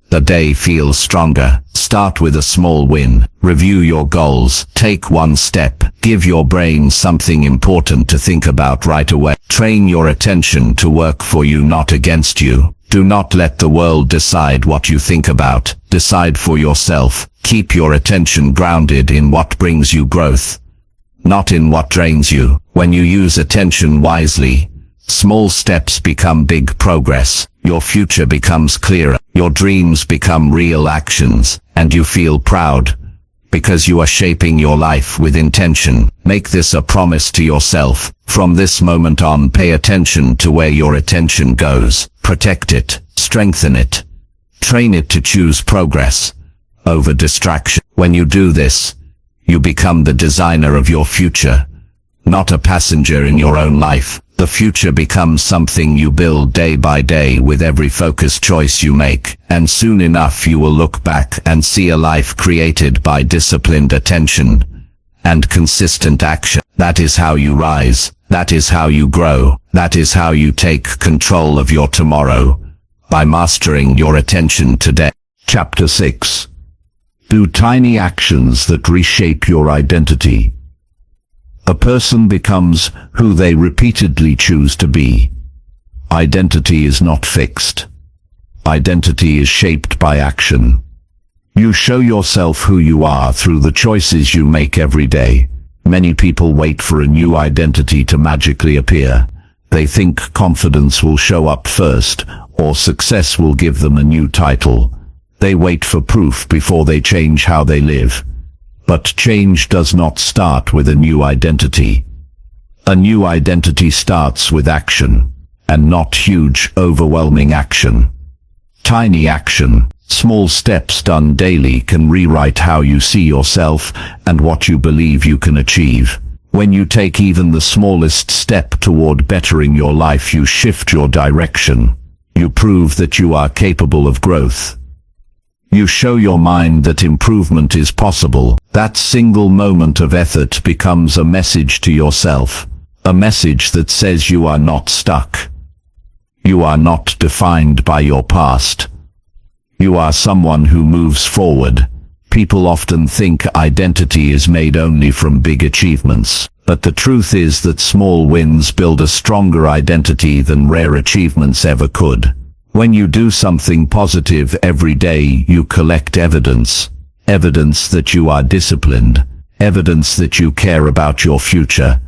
the day feels stronger. Start with a small win. Review your goals. Take one step. Give your brain something important to think about right away. Train your attention to work for you, not against you. Do not let the world decide what you think about. Decide for yourself. Keep your attention grounded in what brings you growth, not in what drains you. When you use attention wisely, small steps become big progress. Your future becomes clearer. Your dreams become real actions, and you feel proud because you are shaping your life with intention. Make this a promise to yourself. From this moment on, pay attention to where your attention goes. Protect it. Strengthen it. Train it to choose progress over distraction. When you do this, you become the designer of your future, not a passenger in your own life. The future becomes something you build day by day with every focused choice you make, and soon enough you will look back and see a life created by disciplined attention and consistent action. That is how you rise. That is how you grow. That is how you take control of your tomorrow, by mastering your attention today. Chapter 6. Do tiny actions that reshape your identity. A person becomes who they repeatedly choose to be. Identity is not fixed. Identity is shaped by action. You show yourself who you are through the choices you make every day. Many people wait for a new identity to magically appear. They think confidence will show up first, or success will give them a new title. They wait for proof before they change how they live. But change does not start with a new identity. A new identity starts with action, and not huge, overwhelming action. Tiny action, small steps done daily can rewrite how you see yourself and what you believe you can achieve. When you take even the smallest step toward bettering your life, you shift your direction. You prove that you are capable of growth. You show your mind that improvement is possible. That single moment of effort becomes a message to yourself, a message that says you are not stuck. You are not defined by your past. You are someone who moves forward. People often think identity is made only from big achievements, but the truth is that small wins build a stronger identity than rare achievements ever could. When you do something positive every day, you collect evidence. Evidence that you are disciplined. Evidence that you care about your future.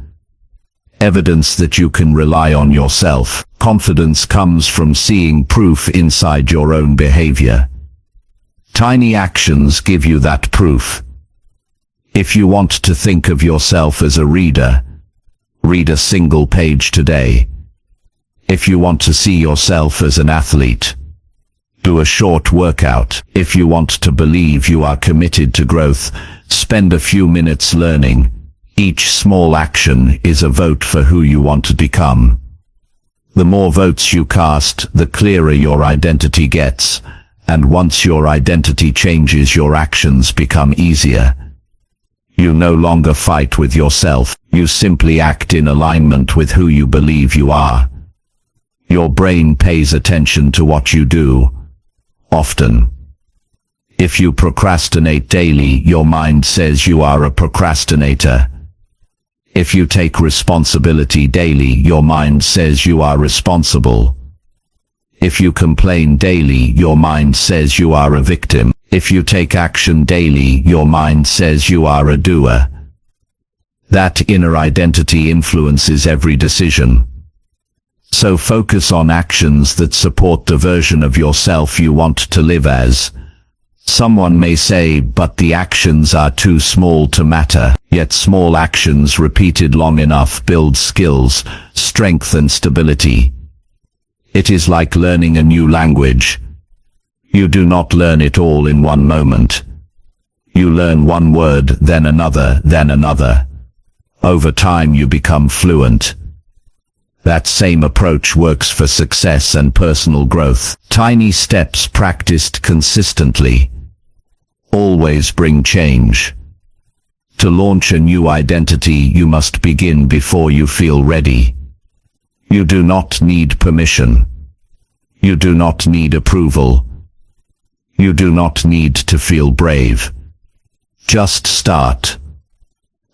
Evidence that you can rely on yourself. Confidence comes from seeing proof inside your own behavior. Tiny actions give you that proof. If you want to think of yourself as a reader, read a single page today. If you want to see yourself as an athlete, do a short workout. If you want to believe you are committed to growth, spend a few minutes learning. Each small action is a vote for who you want to become. The more votes you cast, the clearer your identity gets, and once your identity changes, your actions become easier. You no longer fight with yourself, you simply act in alignment with who you believe you are. Your brain pays attention to what you do, often. If you procrastinate daily, your mind says you are a procrastinator. If you take responsibility daily, your mind says you are responsible. If you complain daily, your mind says you are a victim. If you take action daily, your mind says you are a doer. That inner identity influences every decision. So focus on actions that support the version of yourself you want to live as. Someone may say, but the actions are too small to matter. Yet small actions repeated long enough build skills, strength and stability. It is like learning a new language. You do not learn it all in one moment. You learn one word, then another, then another. Over time you become fluent. That same approach works for success and personal growth. Tiny steps practiced consistently always bring change. To launch a new identity, you must begin before you feel ready. You do not need permission. You do not need approval. You do not need to feel brave. Just start.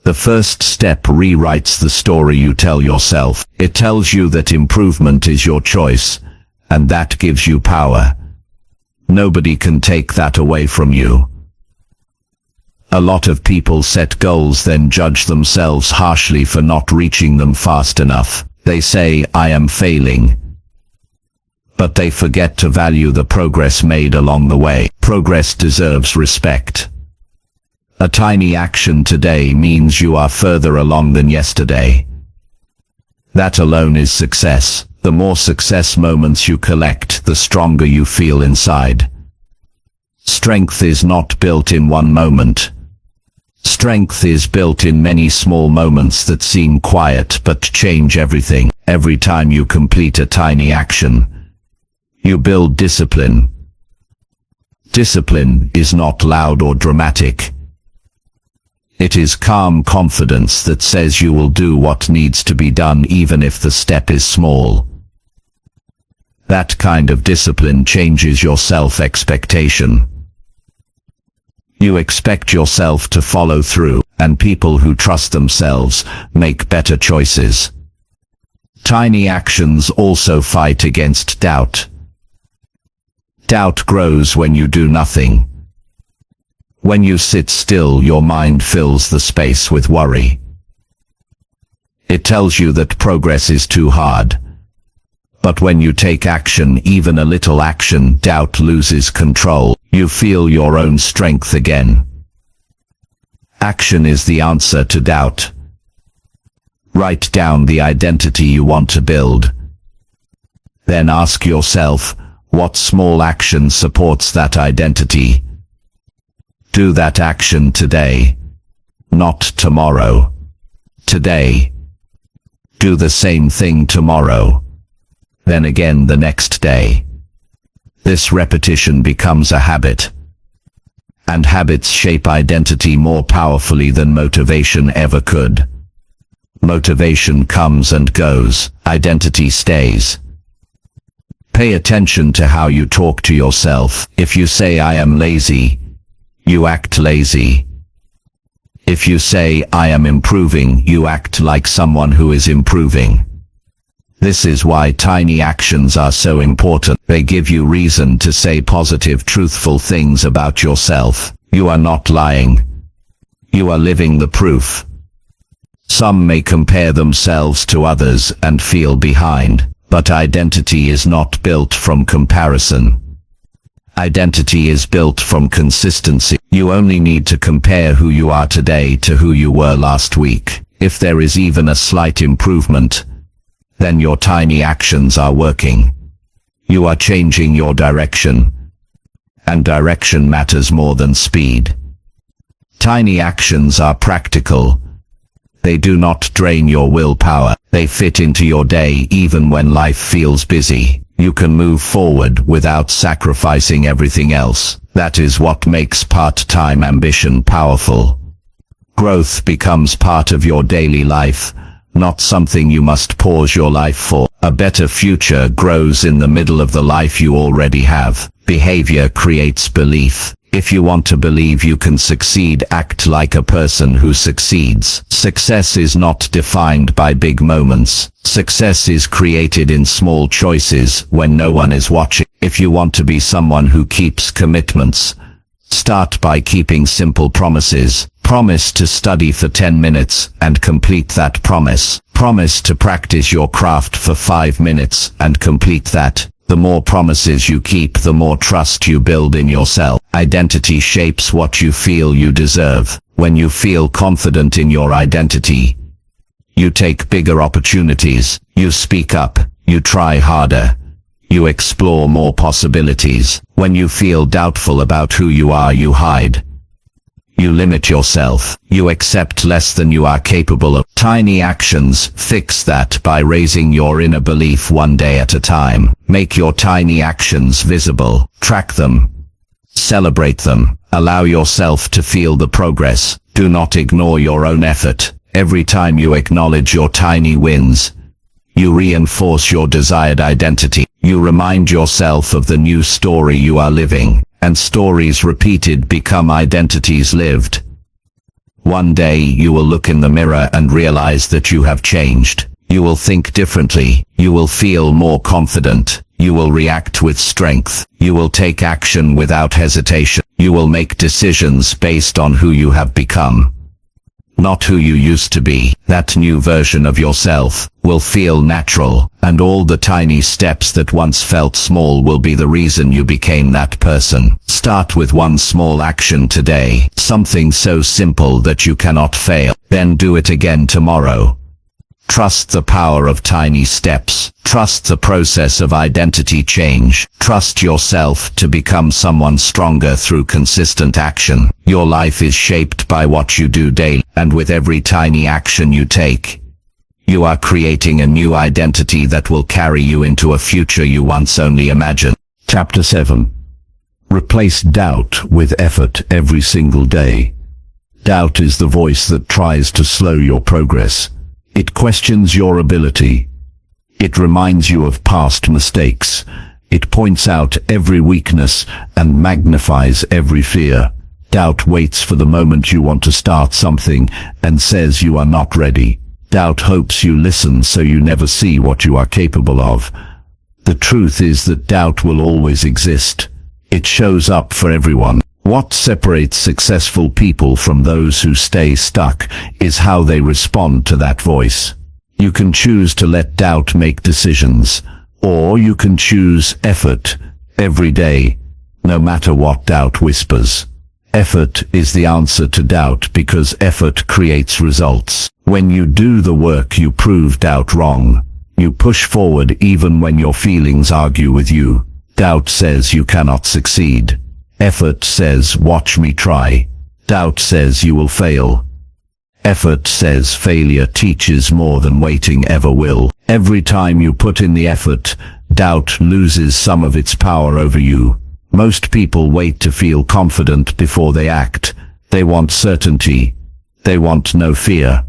The first step rewrites the story you tell yourself. It tells you that improvement is your choice, and that gives you power. Nobody can take that away from you. A lot of people set goals then judge themselves harshly for not reaching them fast enough. They say, "I am failing." But they forget to value the progress made along the way. Progress deserves respect. A tiny action today means you are further along than yesterday. That alone is success. The more success moments you collect, the stronger you feel inside. Strength is not built in one moment. Strength is built in many small moments that seem quiet but change everything. Every time you complete a tiny action, you build discipline. Discipline is not loud or dramatic. It is calm confidence that says you will do what needs to be done even if the step is small. That kind of discipline changes your self-expectation. You expect yourself to follow through, and people who trust themselves make better choices. Tiny actions also fight against doubt. Doubt grows when you do nothing. When you sit still, your mind fills the space with worry. It tells you that progress is too hard. But when you take action, even a little action, doubt loses control. You feel your own strength again. Action is the answer to doubt. Write down the identity you want to build. Then ask yourself, what small action supports that identity? Do that action today, not tomorrow. Today. Do the same thing tomorrow, then again the next day. This repetition becomes a habit. And habits shape identity more powerfully than motivation ever could. Motivation comes and goes, identity stays. Pay attention to how you talk to yourself. If you say, "I am lazy," you act lazy. If you say, "I am improving," you act like someone who is improving. This is why tiny actions are so important. They give you reason to say positive, truthful things about yourself. You are not lying. You are living the proof. Some may compare themselves to others and feel behind, but identity is not built from comparison. Identity is built from consistency. You only need to compare who you are today to who you were last week. If there is even a slight improvement, then your tiny actions are working. You are changing your direction. And direction matters more than speed. Tiny actions are practical. They do not drain your willpower. They fit into your day even when life feels busy. You can move forward without sacrificing everything else. That is what makes part-time ambition powerful. Growth becomes part of your daily life, not something you must pause your life for. A better future grows in the middle of the life you already have. Behavior creates belief. If you want to believe you can succeed, act like a person who succeeds. Success is not defined by big moments. Success is created in small choices when no one is watching. If you want to be someone who keeps commitments, start by keeping simple promises. Promise to study for 10 minutes and complete that promise. Promise to practice your craft for 5 minutes and complete that. The more promises you keep, the more trust you build in yourself. Identity shapes what you feel you deserve. When you feel confident in your identity, you take bigger opportunities. You speak up. You try harder. You explore more possibilities. When you feel doubtful about who you are, you hide. You limit yourself. You accept less than you are capable of. Tiny actions fix that by raising your inner belief one day at a time. Make your tiny actions visible. Track them. Celebrate them. Allow yourself to feel the progress. Do not ignore your own effort. Every time you acknowledge your tiny wins, you reinforce your desired identity. You remind yourself of the new story you are living, and stories repeated become identities lived. One day you will look in the mirror and realize that you have changed. You will think differently. You will feel more confident. You will react with strength. You will take action without hesitation. You will make decisions based on who you have become, not who you used to be. That new version of yourself will feel natural, and all the tiny steps that once felt small will be the reason you became that person. Start with one small action today, something so simple that you cannot fail. Then do it again tomorrow. Trust the power of tiny steps. Trust the process of identity change. Trust yourself to become someone stronger through consistent action. Your life is shaped by what you do daily, and with every tiny action you take, you are creating a new identity that will carry you into a future you once only imagined. Chapter 7. Replace doubt with effort every single day. Doubt is the voice that tries to slow your progress. It questions your ability. It reminds you of past mistakes. It points out every weakness and magnifies every fear. Doubt waits for the moment you want to start something and says you are not ready. Doubt hopes you listen so you never see what you are capable of. The truth is that doubt will always exist. It shows up for everyone. What separates successful people from those who stay stuck is how they respond to that voice. You can choose to let doubt make decisions, or you can choose effort every day, no matter what doubt whispers. Effort is the answer to doubt because effort creates results. When you do the work, you prove doubt wrong. You push forward even when your feelings argue with you. Doubt says you cannot succeed. Effort says, watch me try. Doubt says you will fail. Effort says failure teaches more than waiting ever will. Every time you put in the effort, doubt loses some of its power over you. Most people wait to feel confident before they act. They want certainty. They want no fear.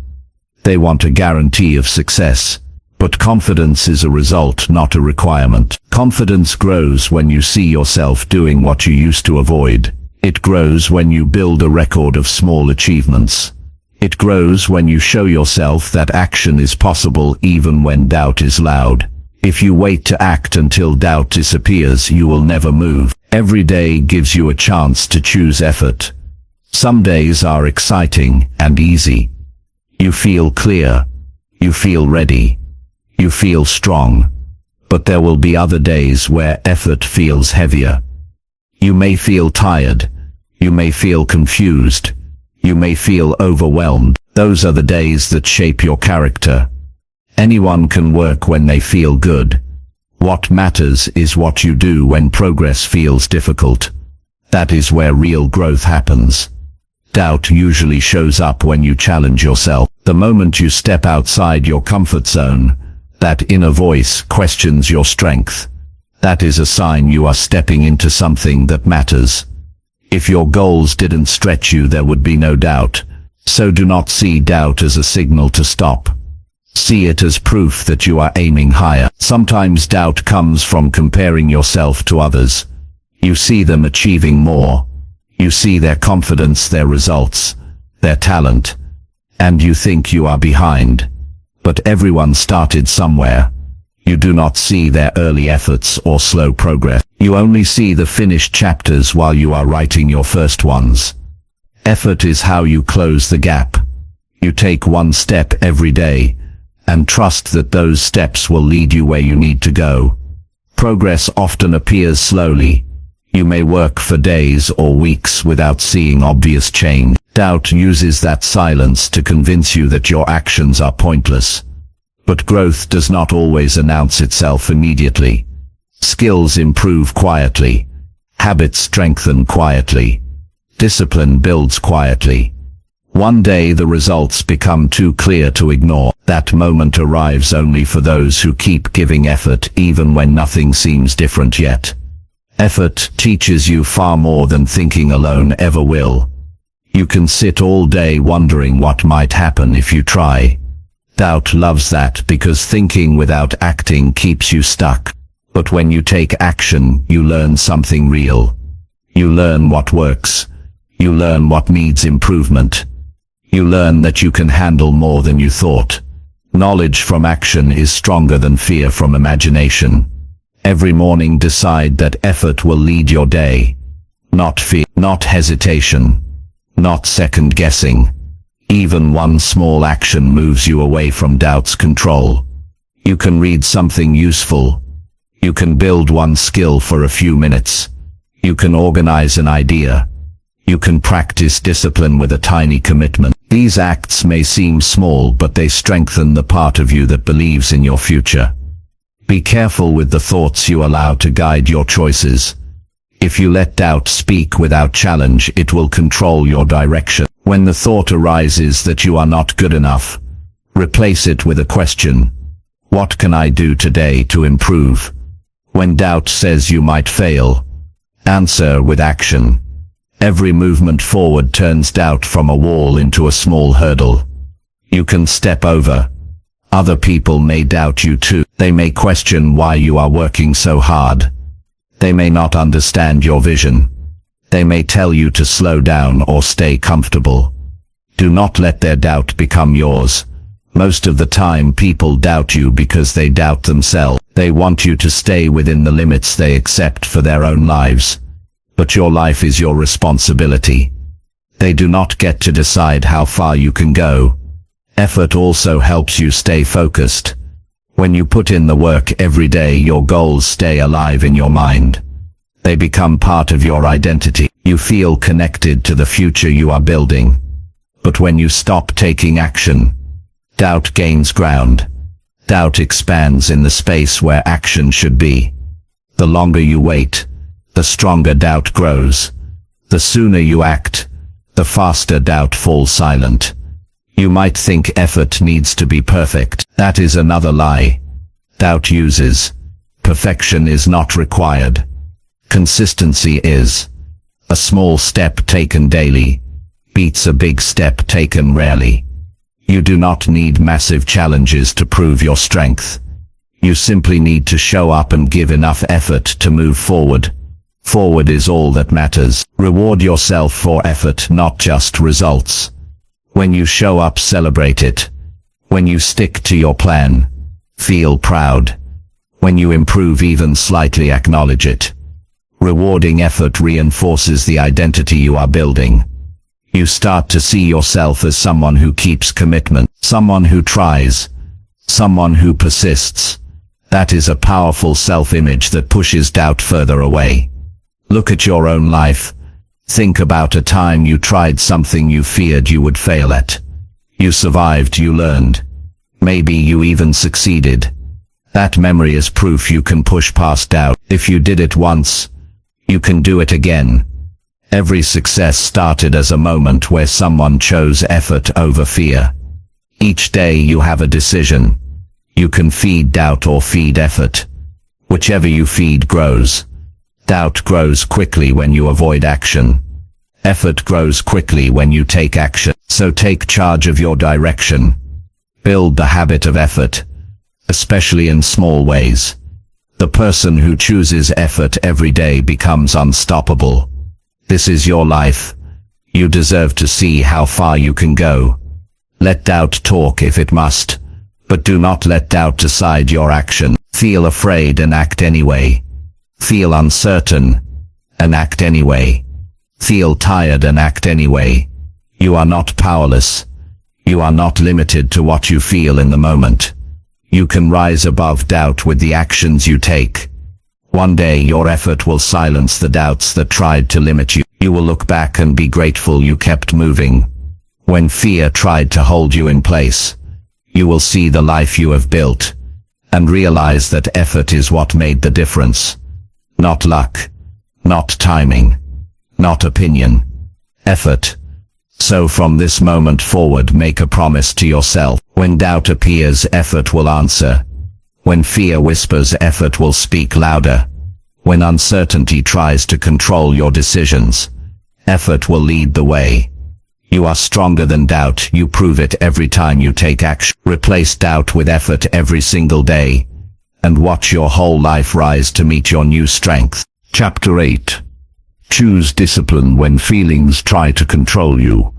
They want a guarantee of success. But confidence is a result, not a requirement. Confidence grows when you see yourself doing what you used to avoid. It grows when you build a record of small achievements. It grows when you show yourself that action is possible even when doubt is loud. If you wait to act until doubt disappears, you will never move. Every day gives you a chance to choose effort. Some days are exciting and easy. You feel clear. You feel ready. You feel strong. But there will be other days where effort feels heavier. You may feel tired. You may feel confused. You may feel overwhelmed. Those are the days that shape your character. Anyone can work when they feel good. What matters is what you do when progress feels difficult. That is where real growth happens. Doubt usually shows up when you challenge yourself. The moment you step outside your comfort zone, that inner voice questions your strength. That is a sign you are stepping into something that matters. If your goals didn't stretch you, there would be no doubt. So do not see doubt as a signal to stop. See it as proof that you are aiming higher. Sometimes doubt comes from comparing yourself to others. You see them achieving more. You see their confidence, their results, their talent, and you think you are behind. But everyone started somewhere. You do not see their early efforts or slow progress. You only see the finished chapters while you are writing your first ones. Effort is how you close the gap. You take one step every day, and trust that those steps will lead you where you need to go. Progress often appears slowly. You may work for days or weeks without seeing obvious change. Doubt uses that silence to convince you that your actions are pointless. But growth does not always announce itself immediately. Skills improve quietly. Habits strengthen quietly. Discipline builds quietly. One day the results become too clear to ignore. That moment arrives only for those who keep giving effort even when nothing seems different yet. Effort teaches you far more than thinking alone ever will. You can sit all day wondering what might happen if you try. Doubt loves that because thinking without acting keeps you stuck. But when you take action, you learn something real. You learn what works. You learn what needs improvement. You learn that you can handle more than you thought. Knowledge from action is stronger than fear from imagination. Every morning decide that effort will lead your day. Not fear, not hesitation, not second guessing. Even one small action moves you away from doubt's control. You can read something useful. You can build one skill for a few minutes. You can organize an idea. You can practice discipline with a tiny commitment. These acts may seem small, but they strengthen the part of you that believes in your future. Be careful with the thoughts you allow to guide your choices. If you let doubt speak without challenge, it will control your direction. When the thought arises that you are not good enough, replace it with a question. What can I do today to improve? When doubt says you might fail, answer with action. Every movement forward turns doubt from a wall into a small hurdle. You can step over. Other people may doubt you too. They may question why you are working so hard. They may not understand your vision. They may tell you to slow down or stay comfortable. Do not let their doubt become yours. Most of the time people doubt you because they doubt themselves. They want you to stay within the limits they accept for their own lives. But your life is your responsibility. They do not get to decide how far you can go. Effort also helps you stay focused. When you put in the work every day, your goals stay alive in your mind. They become part of your identity. You feel connected to the future you are building. But when you stop taking action, doubt gains ground. Doubt expands in the space where action should be. The longer you wait, the stronger doubt grows. The sooner you act, the faster doubt falls silent. You might think effort needs to be perfect. That is another lie. Doubt uses. Perfection is not required. Consistency is. A small step taken daily beats a big step taken rarely. You do not need massive challenges to prove your strength. You simply need to show up and give enough effort to move forward. Forward is all that matters. Reward yourself for effort, not just results. When you show up, celebrate it. When you stick to your plan, feel proud. When you improve even slightly, acknowledge it. Rewarding effort reinforces the identity you are building. You start to see yourself as someone who keeps commitment, someone who tries, someone who persists. That is a powerful self-image that pushes doubt further away. Look at your own life. Think about a time you tried something you feared you would fail at. You survived, you learned. Maybe you even succeeded. That memory is proof you can push past doubt. If you did it once, you can do it again. Every success started as a moment where someone chose effort over fear. Each day you have a decision. You can feed doubt or feed effort. Whichever you feed grows. Doubt grows quickly when you avoid action. Effort grows quickly when you take action. So take charge of your direction. Build the habit of effort, especially in small ways. The person who chooses effort every day becomes unstoppable. This is your life. You deserve to see how far you can go. Let doubt talk if it must, but do not let doubt decide your action. Feel afraid and act anyway. Feel uncertain and act anyway. Feel tired and act anyway. You are not powerless. You are not limited to what you feel in the moment. You can rise above doubt with the actions you take. One day your effort will silence the doubts that tried to limit you. You will look back and be grateful you kept moving. When fear tried to hold you in place, you will see the life you have built and realize that effort is what made the difference. Not luck, not timing, not opinion. effort. So from this moment forward, make a promise to yourself. When doubt appears, effort will answer. When fear whispers, effort will speak louder. When uncertainty tries to control your decisions, effort will lead the way. You are stronger than doubt. You prove it every time you take action. Replace doubt with effort every single day, and watch your whole life rise to meet your new strength. Chapter 8. Choose discipline when feelings try to control you.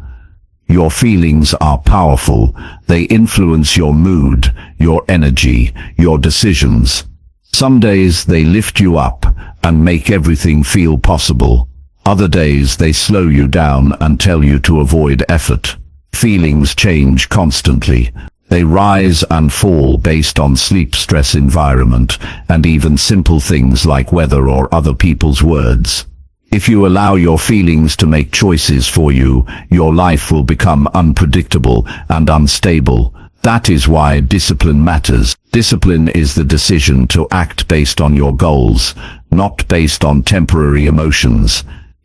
Your feelings are powerful. They influence your mood, your energy, your decisions. Some days they lift you up and make everything feel possible. Other days they slow you down and tell you to avoid effort. Feelings change constantly. They rise and fall based on sleep, stress, environment, and even simple things like weather or other people's words. If you allow your feelings to make choices for you, your life will become unpredictable and unstable. That is why discipline matters. Discipline is the decision to act based on your goals, not based on temporary emotions.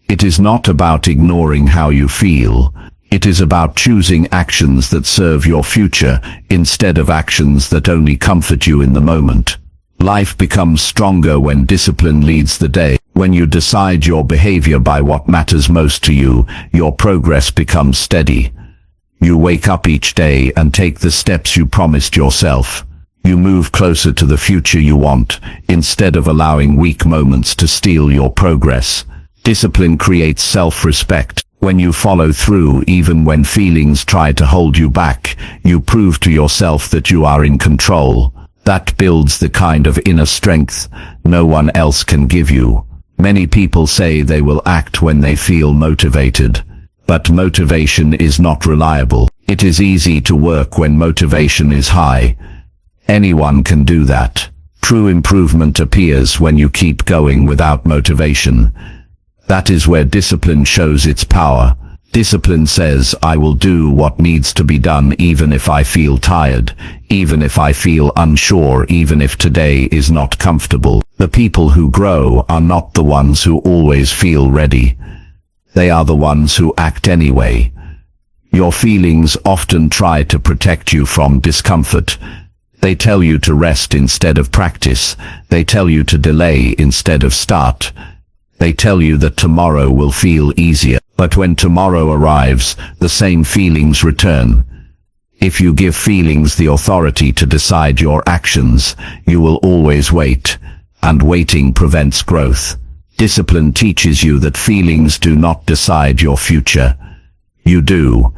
It is not about ignoring how you feel. It is about choosing actions that serve your future instead of actions that only comfort you in the moment. Life becomes stronger when discipline leads the day. When you decide your behavior by what matters most to you, your progress becomes steady. You wake up each day and take the steps you promised yourself. You move closer to the future you want, instead of allowing weak moments to steal your progress. Discipline creates self-respect. When you follow through even when feelings try to hold you back, you prove to yourself that you are in control. That builds the kind of inner strength no one else can give you. Many people say they will act when they feel motivated, but motivation is not reliable. It is easy to work when motivation is high. Anyone can do that. True improvement appears when you keep going without motivation. That is where discipline shows its power. Discipline says, I will do what needs to be done even if I feel tired, even if I feel unsure, even if today is not comfortable. The people who grow are not the ones who always feel ready. They are the ones who act anyway. Your feelings often try to protect you from discomfort. They tell you to rest instead of practice. They tell you to delay instead of start. They tell you that tomorrow will feel easier. But when tomorrow arrives, the same feelings return. If you give feelings the authority to decide your actions, you will always wait, and waiting prevents growth. Discipline teaches you that feelings do not decide your future. You do.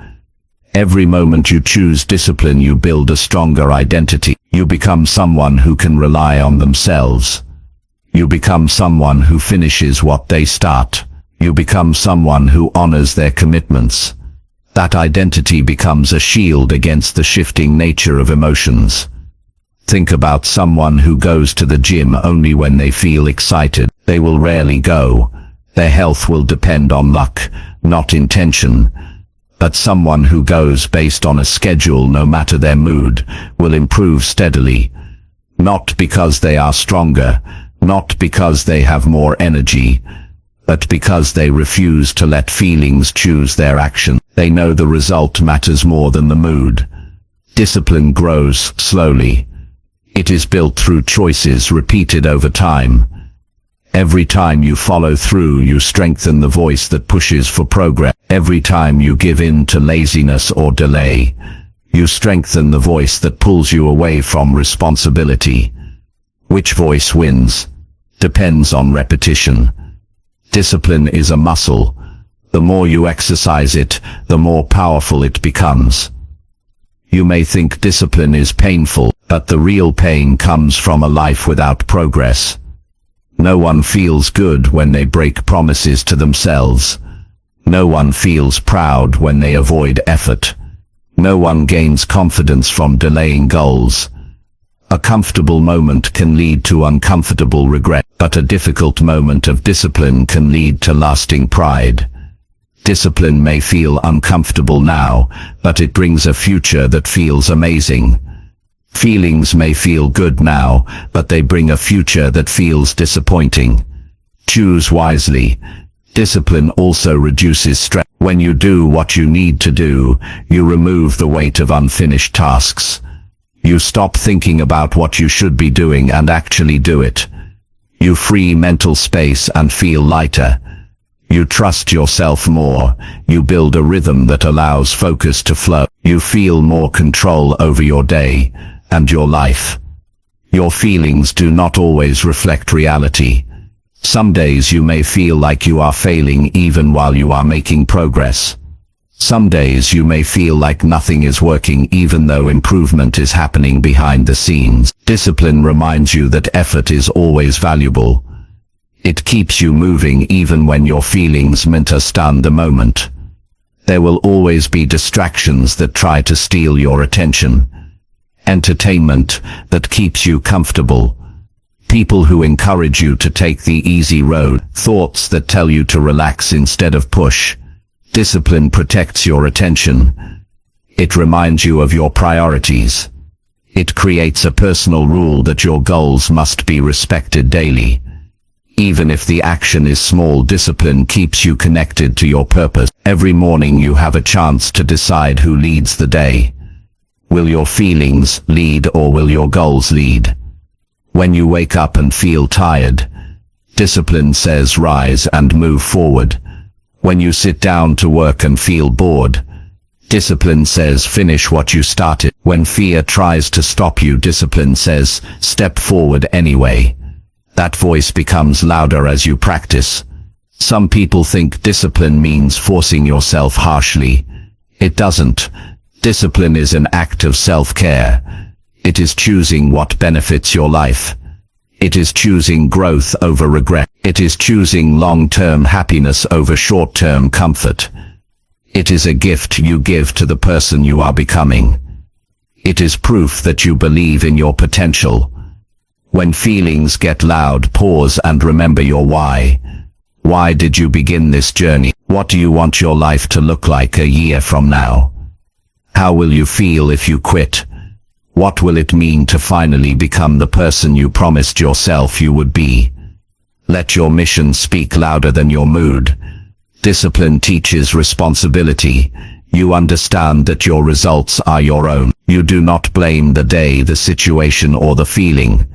Every moment you choose discipline, you build a stronger identity. You become someone who can rely on themselves. You become someone who finishes what they start. You become someone who honors their commitments. That identity becomes a shield against the shifting nature of emotions. Think about someone who goes to the gym only when they feel excited. They will rarely go. Their health will depend on luck, not intention. But someone who goes based on a schedule, no matter their mood, will improve steadily. Not because they are stronger, not because they have more energy, but because they refuse to let feelings choose their action. They know the result matters more than the mood. Discipline grows slowly. It is built through choices repeated over time. Every time you follow through, you strengthen the voice that pushes for progress. Every time you give in to laziness or delay, you strengthen the voice that pulls you away from responsibility. Which voice wins depends on repetition. Discipline is a muscle. The more you exercise it, the more powerful it becomes. You may think discipline is painful, but the real pain comes from a life without progress. No one feels good when they break promises to themselves. No one feels proud when they avoid effort. No one gains confidence from delaying goals. A comfortable moment can lead to uncomfortable regret, but a difficult moment of discipline can lead to lasting pride. Discipline may feel uncomfortable now, but it brings a future that feels amazing. Feelings may feel good now, but they bring a future that feels disappointing. Choose wisely. Discipline also reduces stress. When you do what you need to do, you remove the weight of unfinished tasks. You stop thinking about what you should be doing and actually do it. You free mental space and feel lighter. You trust yourself more. You build a rhythm that allows focus to flow. You feel more control over your day and your life. Your feelings do not always reflect reality. Some days you may feel like you are failing even while you are making progress. Some days you may feel like nothing is working even though improvement is happening behind the scenes. Discipline reminds you that effort is always valuable. It keeps you moving even when your feelings mentor stun the moment. There will always be distractions that try to steal your attention. Entertainment that keeps you comfortable. People who encourage you to take the easy road. Thoughts that tell you to relax instead of push. Discipline protects your attention. It reminds you of your priorities. It creates a personal rule that your goals must be respected daily. Even if the action is small, discipline keeps you connected to your purpose. Every morning you have a chance to decide who leads the day. Will your feelings lead or will your goals lead? When you wake up and feel tired, discipline says rise and move forward. When you sit down to work and feel bored, discipline says finish what you started. When fear tries to stop you, discipline says step forward anyway. That voice becomes louder as you practice. Some people think discipline means forcing yourself harshly. It doesn't. Discipline is an act of self-care. It is choosing what benefits your life. It is choosing growth over regret. It is choosing long-term happiness over short-term comfort. It is a gift you give to the person you are becoming. It is proof that you believe in your potential. When feelings get loud, pause and remember your why. Why did you begin this journey? What do you want your life to look like a year from now? How will you feel if you quit? What will it mean to finally become the person you promised yourself you would be? Let your mission speak louder than your mood. Discipline teaches responsibility. You understand that your results are your own. You do not blame the day, the situation, or the feeling.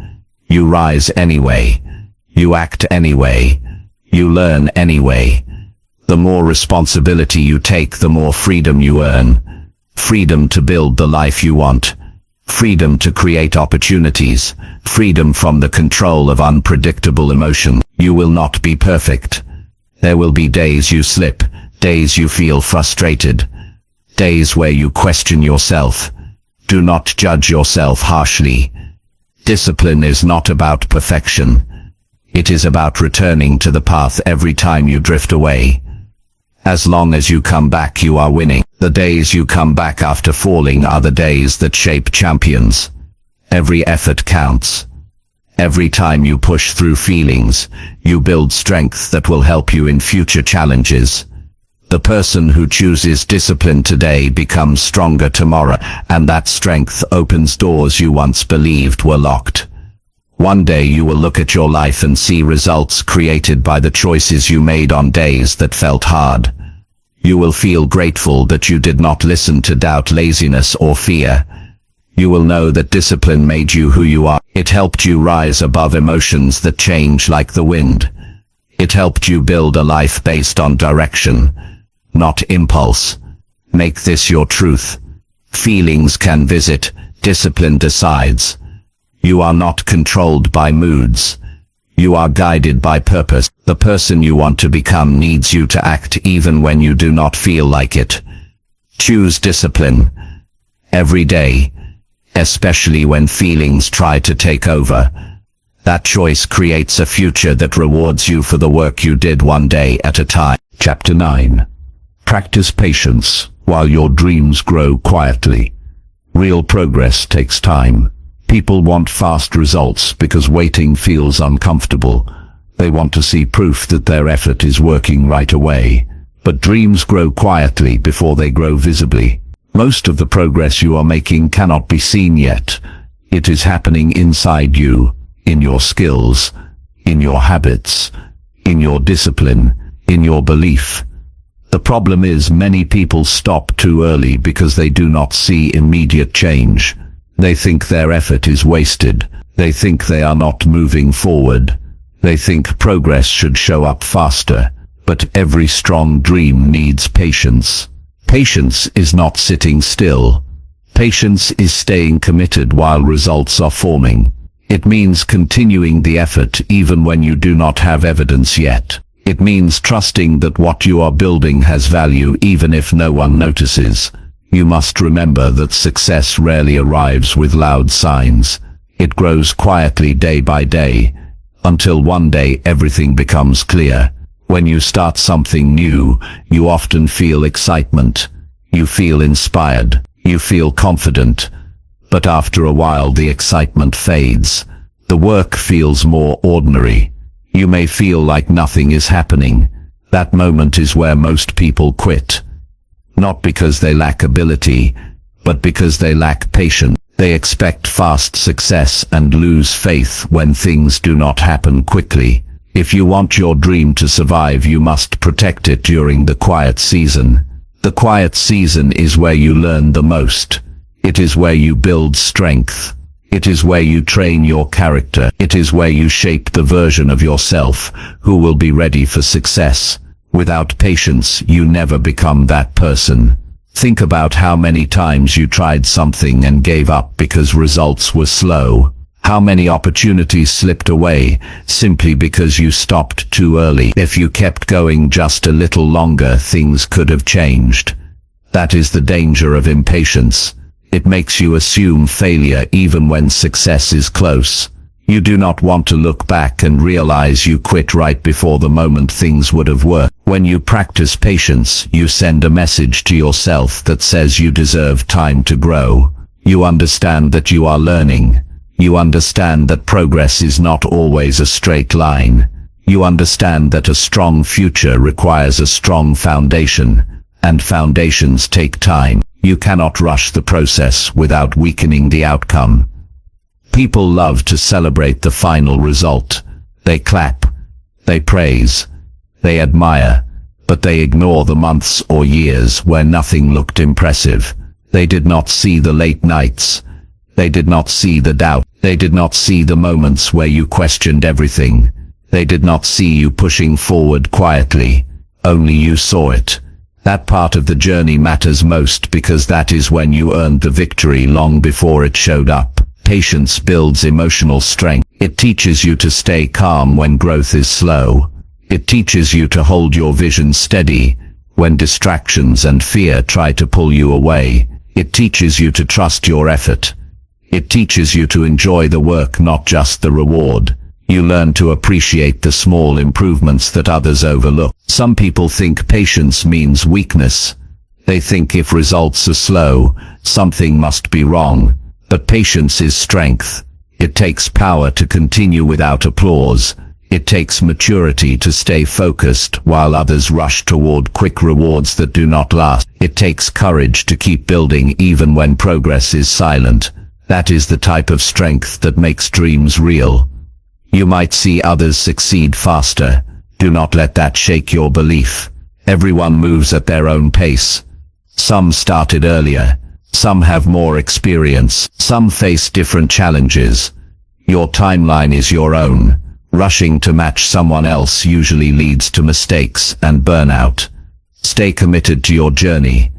You rise anyway. You act anyway. You learn anyway. The more responsibility you take, the more freedom you earn. Freedom to build the life you want. Freedom to create opportunities. Freedom from the control of unpredictable emotion. You will not be perfect. There will be days you slip, days you feel frustrated, days where you question yourself. Do not judge yourself harshly. Discipline is not about perfection. It is about returning to the path every time you drift away. As long as you come back, you are winning. The days you come back after falling are the days that shape champions. Every effort counts. Every time you push through feelings, you build strength that will help you in future challenges. The person who chooses discipline today becomes stronger tomorrow, and that strength opens doors you once believed were locked. One day you will look at your life and see results created by the choices you made on days that felt hard. You will feel grateful that you did not listen to doubt, laziness, or fear. You will know that discipline made you who you are. It helped you rise above emotions that change like the wind. It helped you build a life based on direction, not impulse. Make this your truth. Feelings can visit, discipline decides. You are not controlled by moods. You are guided by purpose. The person you want to become needs you to act even when you do not feel like it. Choose discipline every day, especially when feelings try to take over. That choice creates a future that rewards you for the work you did one day at a time. Chapter 9. Practice patience while your dreams grow quietly. Real progress takes time. People want fast results because waiting feels uncomfortable. They want to see proof that their effort is working right away. But dreams grow quietly before they grow visibly. Most of the progress you are making cannot be seen yet. It is happening inside you, in your skills, in your habits, in your discipline, in your belief. The problem is many people stop too early because they do not see immediate change. They think their effort is wasted. They think they are not moving forward. They think progress should show up faster. But every strong dream needs patience. Patience is not sitting still. Patience is staying committed while results are forming. It means continuing the effort even when you do not have evidence yet. It means trusting that what you are building has value even if no one notices. You must remember that success rarely arrives with loud signs. It grows quietly day by day, until one day everything becomes clear. When you start something new, you often feel excitement. You feel inspired. You feel confident. But after a while the excitement fades. The work feels more ordinary. You may feel like nothing is happening. That moment is where most people quit. Not because they lack ability, but because they lack patience. They expect fast success and lose faith when things do not happen quickly. If you want your dream to survive, you must protect it during the quiet season. The quiet season is where you learn the most. It is where you build strength. It is where you train your character. It is where you shape the version of yourself who will be ready for success. Without patience, you never become that person. Think about how many times you tried something and gave up because results were slow. How many opportunities slipped away simply because you stopped too early. If you kept going just a little longer, things could have changed. That is the danger of impatience. It makes you assume failure even when success is close. You do not want to look back and realize you quit right before the moment things would have worked. When you practice patience, you send a message to yourself that says you deserve time to grow. You understand that you are learning. You understand that progress is not always a straight line. You understand that a strong future requires a strong foundation, and foundations take time. You cannot rush the process without weakening the outcome. People love to celebrate the final result. They clap, they praise, they admire, but they ignore the months or years where nothing looked impressive. They did not see the late nights. They did not see the doubt. They did not see the moments where you questioned everything. They did not see you pushing forward quietly. Only you saw it. That part of the journey matters most because that is when you earned the victory long before it showed up. Patience builds emotional strength. It teaches you to stay calm when growth is slow. It teaches you to hold your vision steady when distractions and fear try to pull you away. It teaches you to trust your effort. It teaches you to enjoy the work, not just the reward. You learn to appreciate the small improvements that others overlook. Some people think patience means weakness. They think if results are slow, something must be wrong. But patience is strength. It takes power to continue without applause. It takes maturity to stay focused while others rush toward quick rewards that do not last. It takes courage to keep building even when progress is silent. That is the type of strength that makes dreams real. You might see others succeed faster. Do not let that shake your belief. Everyone moves at their own pace. Some started earlier. Some have more experience. Some face different challenges. Your timeline is your own. Rushing to match someone else usually leads to mistakes and burnout. Stay committed to your journey.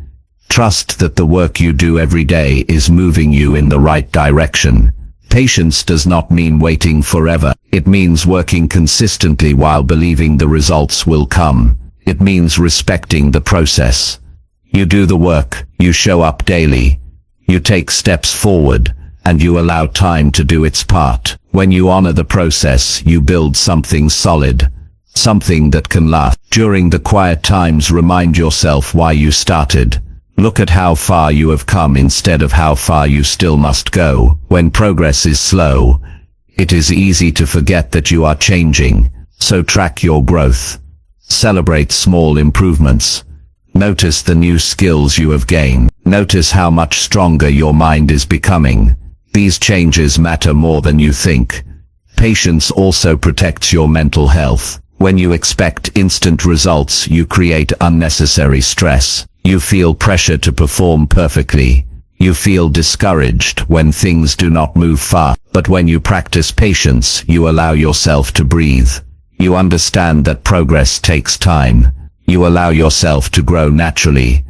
Trust that the work you do every day is moving you in the right direction. Patience does not mean waiting forever. It means working consistently while believing the results will come. It means respecting the process. You do the work, you show up daily, you take steps forward, and you allow time to do its part. When you honor the process, you build something solid, something that can last. During the quiet times, remind yourself why you started. Look at how far you have come instead of how far you still must go. When progress is slow, it is easy to forget that you are changing, so track your growth. Celebrate small improvements. Notice the new skills you have gained. Notice how much stronger your mind is becoming. These changes matter more than you think. Patience also protects your mental health. When you expect instant results, you create unnecessary stress. You feel pressure to perform perfectly. You feel discouraged when things do not move fast. But when you practice patience, you allow yourself to breathe. You understand that progress takes time. You allow yourself to grow naturally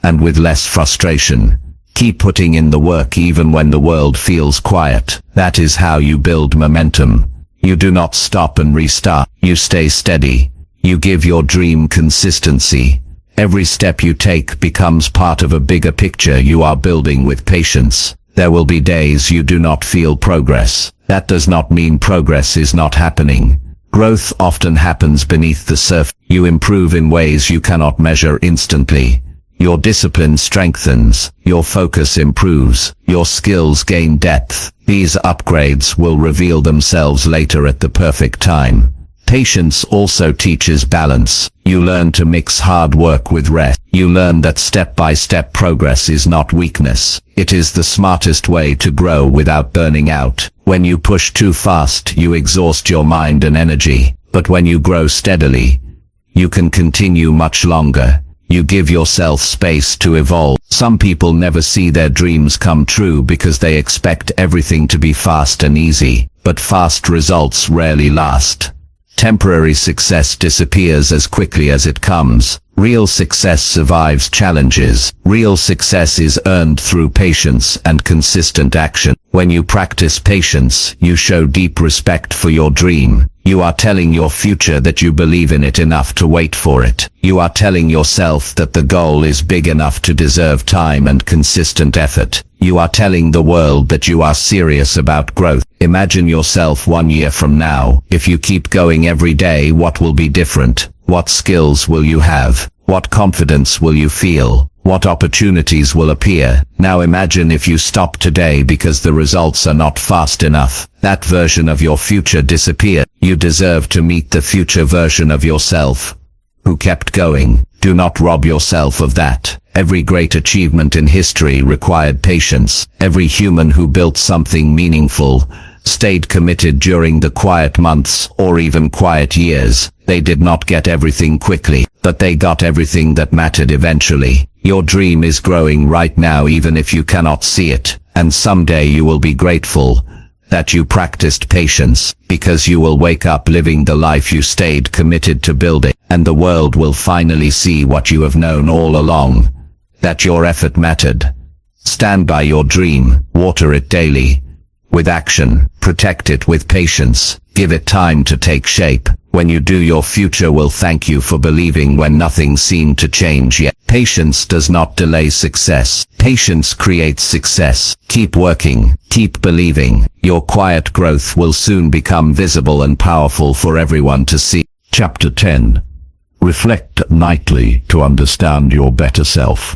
and with less frustration. Keep putting in the work even when the world feels quiet. That is how you build momentum. You do not stop and restart. You stay steady. You give your dream consistency. Every step you take becomes part of a bigger picture you are building with patience. There will be days you do not feel progress. That does not mean progress is not happening. Growth often happens beneath the surface. You improve in ways you cannot measure instantly. Your discipline strengthens. Your focus improves. Your skills gain depth. These upgrades will reveal themselves later at the perfect time. Patience also teaches balance. You learn to mix hard work with rest. You learn that step-by-step progress is not weakness. It is the smartest way to grow without burning out. When you push too fast, you exhaust your mind and energy. But when you grow steadily, you can continue much longer. You give yourself space to evolve. Some people never see their dreams come true because they expect everything to be fast and easy. But fast results rarely last. Temporary success disappears as quickly as it comes. Real success survives challenges. Real success is earned through patience and consistent action. When you practice patience, you show deep respect for your dream. You are telling your future that you believe in it enough to wait for it. You are telling yourself that the goal is big enough to deserve time and consistent effort. You are telling the world that you are serious about growth. Imagine yourself 1 year from now. If you keep going every day, what will be different? What skills will you have? What confidence will you feel? What opportunities will appear? Now imagine if you stop today because the results are not fast enough. That version of your future disappeared. You deserve to meet the future version of yourself who kept going. Do not rob yourself of that. Every great achievement in history required patience. Every human who built something meaningful stayed committed during the quiet months or even quiet years. They did not get everything quickly, but they got everything that mattered eventually. Your dream is growing right now even if you cannot see it, and someday you will be grateful that you practiced patience, because you will wake up living the life you stayed committed to building, and the world will finally see what you have known all along, that your effort mattered. Stand by your dream, water it daily, with action, protect it with patience, give it time to take shape. When you do, your future will thank you for believing when nothing seemed to change yet. Patience does not delay success. Patience creates success. Keep working. Keep believing. Your quiet growth will soon become visible and powerful for everyone to see. Chapter 10. Reflect nightly to understand your better self.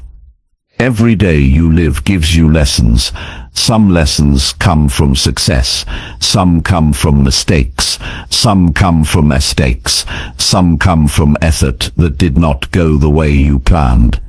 Every day you live gives you lessons. Some lessons come from success. Some come from mistakes. Some come from mistakes. Some come from effort that did not go the way you planned.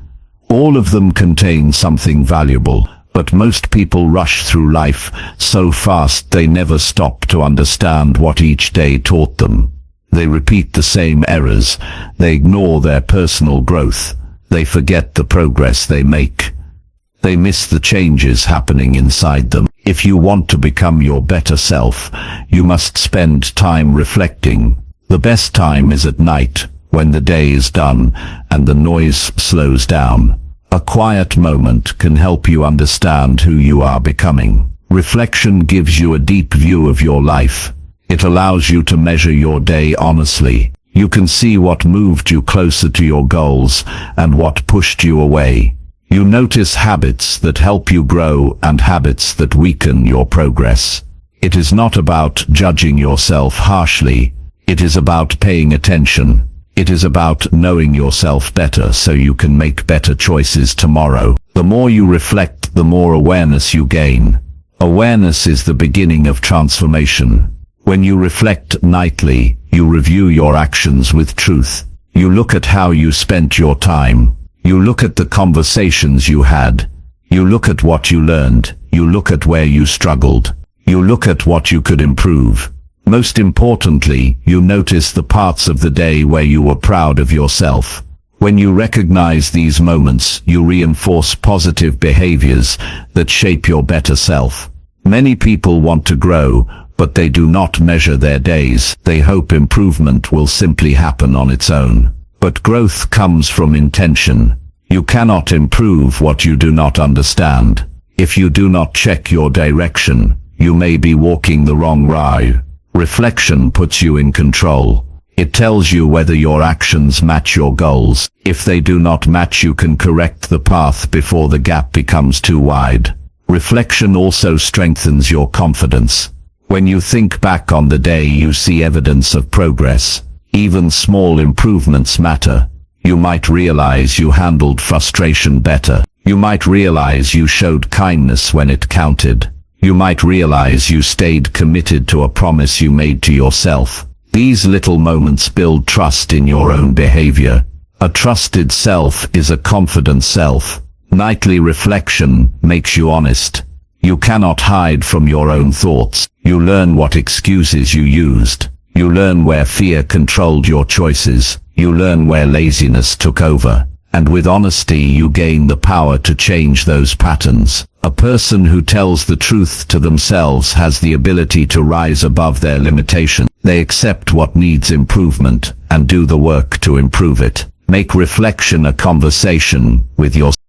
All of them contain something valuable, but most people rush through life so fast they never stop to understand what each day taught them. They repeat the same errors. They ignore their personal growth. They forget the progress they make. They miss the changes happening inside them. If you want to become your better self, you must spend time reflecting. The best time is at night, when the day is done and the noise slows down. A quiet moment can help you understand who you are becoming. Reflection gives you a deep view of your life. It allows you to measure your day honestly. You can see what moved you closer to your goals and what pushed you away. You notice habits that help you grow and habits that weaken your progress. It is not about judging yourself harshly. It is about paying attention. It is about knowing yourself better so you can make better choices tomorrow. The more you reflect, the more awareness you gain. Awareness is the beginning of transformation. When you reflect nightly, you review your actions with truth. You look at how you spent your time. You look at the conversations you had. You look at what you learned. You look at where you struggled. You look at what you could improve. Most importantly, you notice the parts of the day where you were proud of yourself. When you recognize these moments, you reinforce positive behaviors that shape your better self. Many people want to grow, but they do not measure their days. They hope improvement will simply happen on its own. But growth comes from intention. You cannot improve what you do not understand. If you do not check your direction, you may be walking the wrong route. Reflection puts you in control. It tells you whether your actions match your goals. If they do not match, you can correct the path before the gap becomes too wide. Reflection also strengthens your confidence. When you think back on the day, you see evidence of progress. Even small improvements matter. You might realize you handled frustration better. You might realize you showed kindness when it counted. You might realize you stayed committed to a promise you made to yourself. These little moments build trust in your own behavior. A trusted self is a confident self. Nightly reflection makes you honest. You cannot hide from your own thoughts. You learn what excuses you used. You learn where fear controlled your choices. You learn where laziness took over. And with honesty, you gain the power to change those patterns. A person who tells the truth to themselves has the ability to rise above their limitations. They accept what needs improvement and do the work to improve it. Make reflection a conversation with yourself.